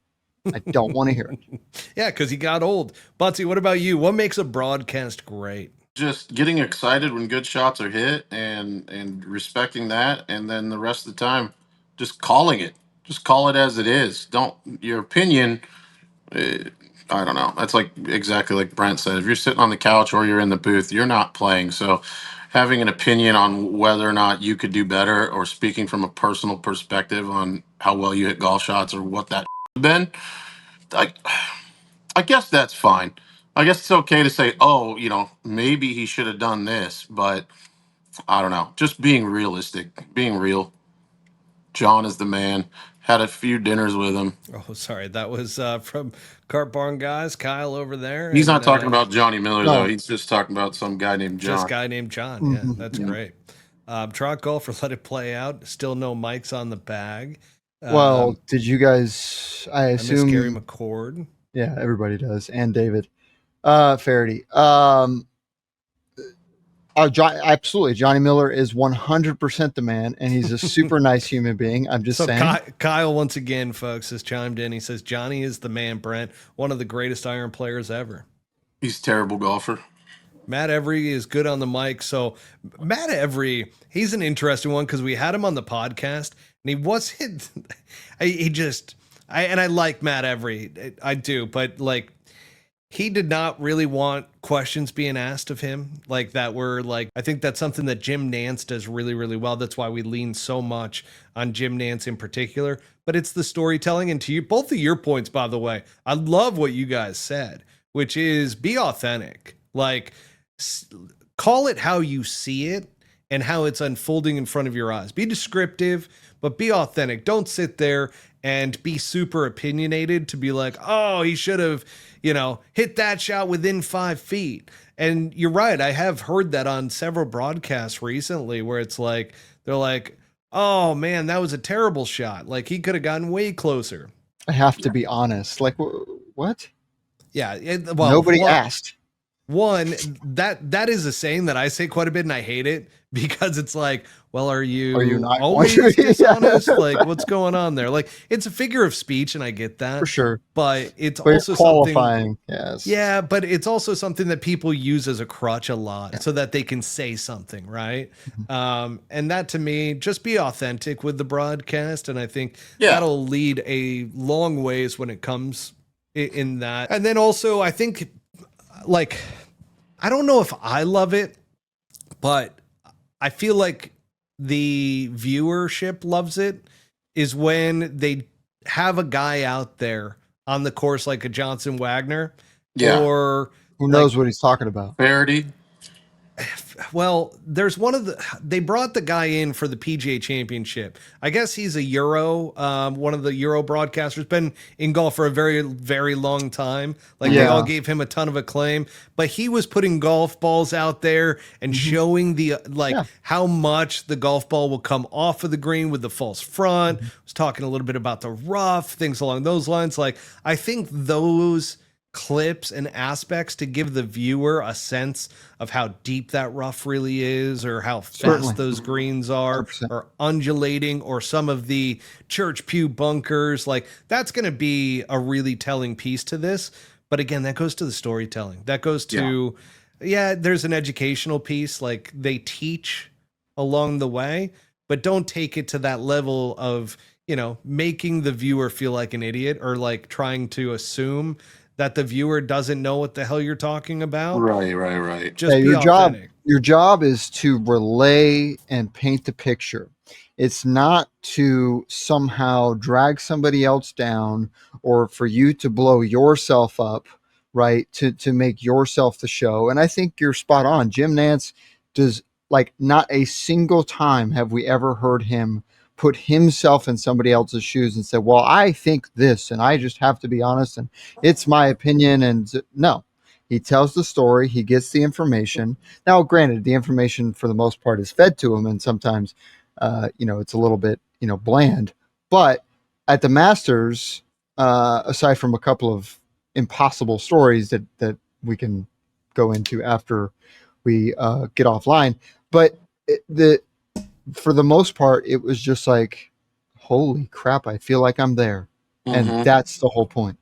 I don't want to hear it. Yeah, because he got old. Butsy, what about you? What makes a broadcast great? Just getting excited when good shots are hit, and respecting that, and then the rest of the time just calling it. Just call it as it is. Don't your opinion. I don't know. That's like exactly like Brent said. If you're sitting on the couch or you're in the booth, you're not playing. So having an opinion on whether or not you could do better, or speaking from a personal perspective on how well you hit golf shots or what that been, I guess that's fine. I guess it's okay to say, oh, maybe he should have done this, but I don't know. Just being realistic, being real. John is the man. Had a few dinners with him. Oh, sorry. That was from Cart Barn Guys, Kyle over there. He's not talking about Johnny Miller, no. though. He's just talking about some guy named John. Just a guy named John. Yeah, that's great. Trot Golfer, let it play out. Still no mics on the bag. Well, did you guys, I assume. I miss Gary McCord. Yeah, everybody does. And David. Faraday. Absolutely. Johnny Miller is 100% the man, and he's a super nice human being. I'm just saying. Kyle, once again, folks, has chimed in. He says, Johnny is the man, Brent, one of the greatest iron players ever. He's a terrible golfer. Matt Every is good on the mic. So Matt Every, he's an interesting one because we had him on the podcast, and he wasn't, I like Matt Every. I do, but like, he did not really want questions being asked of him like that were like, I think that's something that Jim Nance does really, really well. That's why we lean so much on Jim Nance in particular, but it's the storytelling. And to you, both of your points, by the way, I love what you guys said, which is be authentic, like call it how you see it and how it's unfolding in front of your eyes. Be descriptive, but be authentic. Don't sit there and be super opinionated to be like, oh, he should have, hit that shot within 5 feet. And you're right. I have heard that on several broadcasts recently where it's like, they're like, oh man, that was a terrible shot. Like he could have gotten way closer. I have to be honest. Like what? Yeah. Nobody asked. One, that is a saying that I say quite a bit, and I hate it because it's like, well, are you not always dishonest? Like, what's going on there? Like, it's a figure of speech, and I get that for sure. But it's also qualifying. Yes. Yeah, but it's also something that people use as a crutch a lot, so that they can say something, right? And that to me, just be authentic with the broadcast, and I think that'll lead a long ways when it comes in that. And then also, I think, like, I don't know if I love it, but I feel like the viewership loves it, is when they have a guy out there on the course like a Johnson Wagner, or who knows what he's talking about. Faraday. Well, there's they brought the guy in for the PGA Championship. I guess he's a Euro, one of the Euro broadcasters, been in golf for a very, very long time. Like they all gave him a ton of acclaim, but he was putting golf balls out there and showing how much the golf ball will come off of the green with the false front. Was talking a little bit about the rough, things along those lines. Like, I think those clips and aspects to give the viewer a sense of how deep that rough really is, or how fast those greens are, 100%. or undulating, or some of the church pew bunkers. Like, that's going to be a really telling piece to this. But again, that goes to the storytelling. That goes to, there's an educational piece. Like, they teach along the way, but don't take it to that level of, making the viewer feel like an idiot, or like trying to assume that the viewer doesn't know what the hell you're talking about. Right. Just be authentic. Your job is to relay and paint the picture. It's not to somehow drag somebody else down, or for you to blow yourself up, right? To make yourself the show. And I think you're spot on. Jim Nantz does, like, not a single time have we ever heard him put himself in somebody else's shoes and say, well, I think this, and I just have to be honest, and it's my opinion. And no, he tells the story. He gets the information. Now, granted, the information for the most part is fed to him, and sometimes, it's a little bit, bland. But at the Masters, aside from a couple of impossible stories that we can go into after we get offline, but for the most part, it was just like, holy crap, I feel like I'm there. And that's the whole point.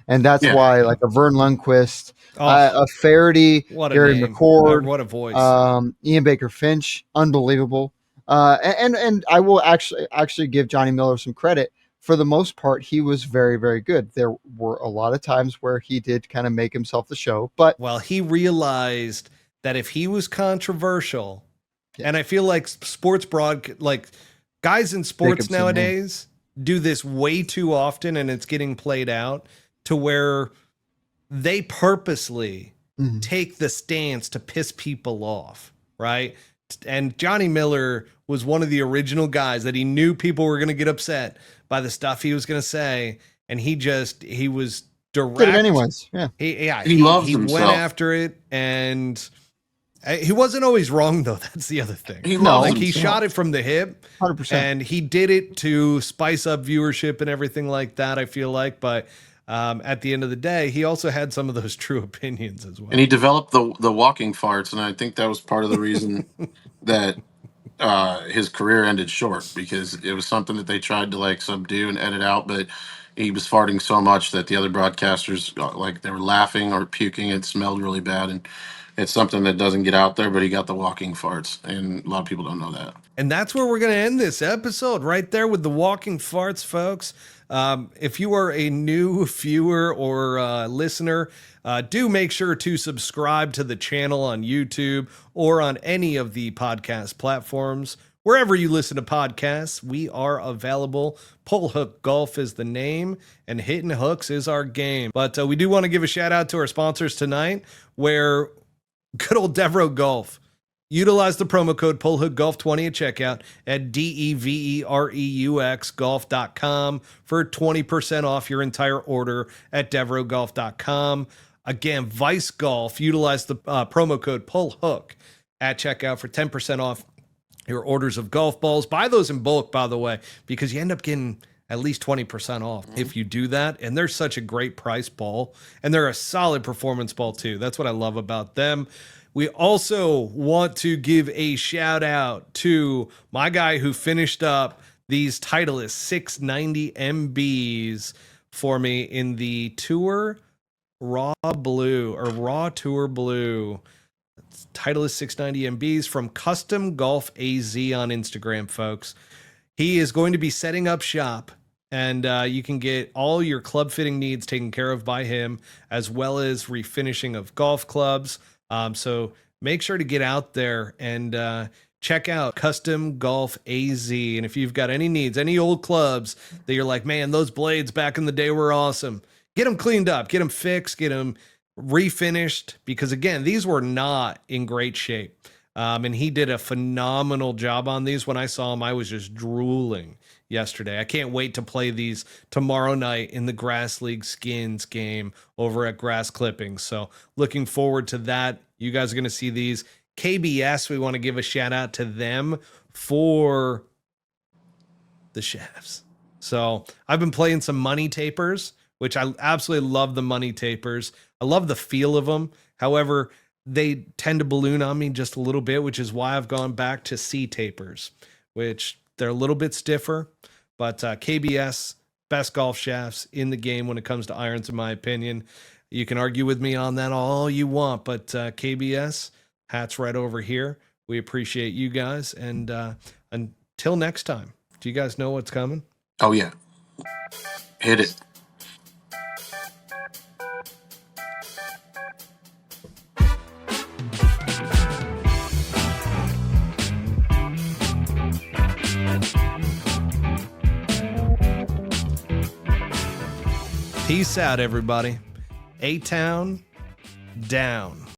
And that's why, like, a Vern Lundquist, a Faraday, Gary McCord, what a voice, Ian Baker Finch, unbelievable. And I will actually give Johnny Miller some credit. For the most part, he was very, very good. There were a lot of times where he did kind of make himself the show, but he realized that if he was controversial, and I feel like guys in sports nowadays do this way too often, and it's getting played out to where they purposely take the stance to piss people off, right? And Johnny Miller was one of the original guys that he knew people were going to get upset by the stuff he was going to say, and he was direct. Did it anyways. He loves himself. Went after it, and he wasn't always wrong, though. That's the other thing. He shot it from the hip, 100%. and he did it to spice up viewership and everything like that, I feel like. But at the end of the day, he also had some of those true opinions as well. And he developed the walking farts, and I think that was part of the reason that his career ended short, because it was something that they tried to, like, subdue and edit out, but he was farting so much that the other broadcasters, they were laughing or puking. It smelled really bad, and it's something that doesn't get out there, but he got the walking farts, and a lot of people don't know that. And that's where we're going to end this episode, right there with the walking farts, folks. If you are a new viewer or listener, do make sure to subscribe to the channel on YouTube or on any of the podcast platforms. Wherever you listen to podcasts, we are available. Pull Hook Golf is the name, and Hitting Hooks is our game. But we do want to give a shout out to our sponsors tonight, where good old Devereaux Golf. Utilize the promo code PullHookGolf20 at checkout at DEVEREUX golf.com for 20% off your entire order at DevereauxGolf.com. Again, Vice Golf, utilize the promo code PullHook at checkout for 10% off your orders of golf balls. Buy those in bulk, by the way, because you end up getting at least 20% off if you do that. And they're such a great price ball, and they're a solid performance ball too. That's what I love about them. We also want to give a shout out to my guy who finished up these Titleist 690 MBs for me in the Tour Raw Blue, or Raw Tour Blue. Titleist 690 MBs from Custom Golf AZ on Instagram, folks. He is going to be setting up shop, and you can get all your club fitting needs taken care of by him, as well as refinishing of golf clubs. So make sure to get out there and check out Custom Golf AZ. And if you've got any needs, any old clubs that you're like, man, those blades back in the day were awesome, get them cleaned up, get them fixed, get them refinished, because again, these were not in great shape. And he did a phenomenal job on these. When I saw him, I was just drooling yesterday. I can't wait to play these tomorrow night in the Grass League Skins game over at Grass Clippings. So looking forward to that. You guys are going to see these. KBS, we want to give a shout out to them for the shafts. So I've been playing some money tapers, which I absolutely love the money tapers. I love the feel of them. However, they tend to balloon on me just a little bit, which is why I've gone back to C tapers, which they're a little bit stiffer, but KBS, best golf shafts in the game when it comes to irons, in my opinion. You can argue with me on that all you want, but KBS, hats right over here. We appreciate you guys. And until next time, do you guys know what's coming? Oh, yeah. Hit it. Peace out, everybody. A-Town down.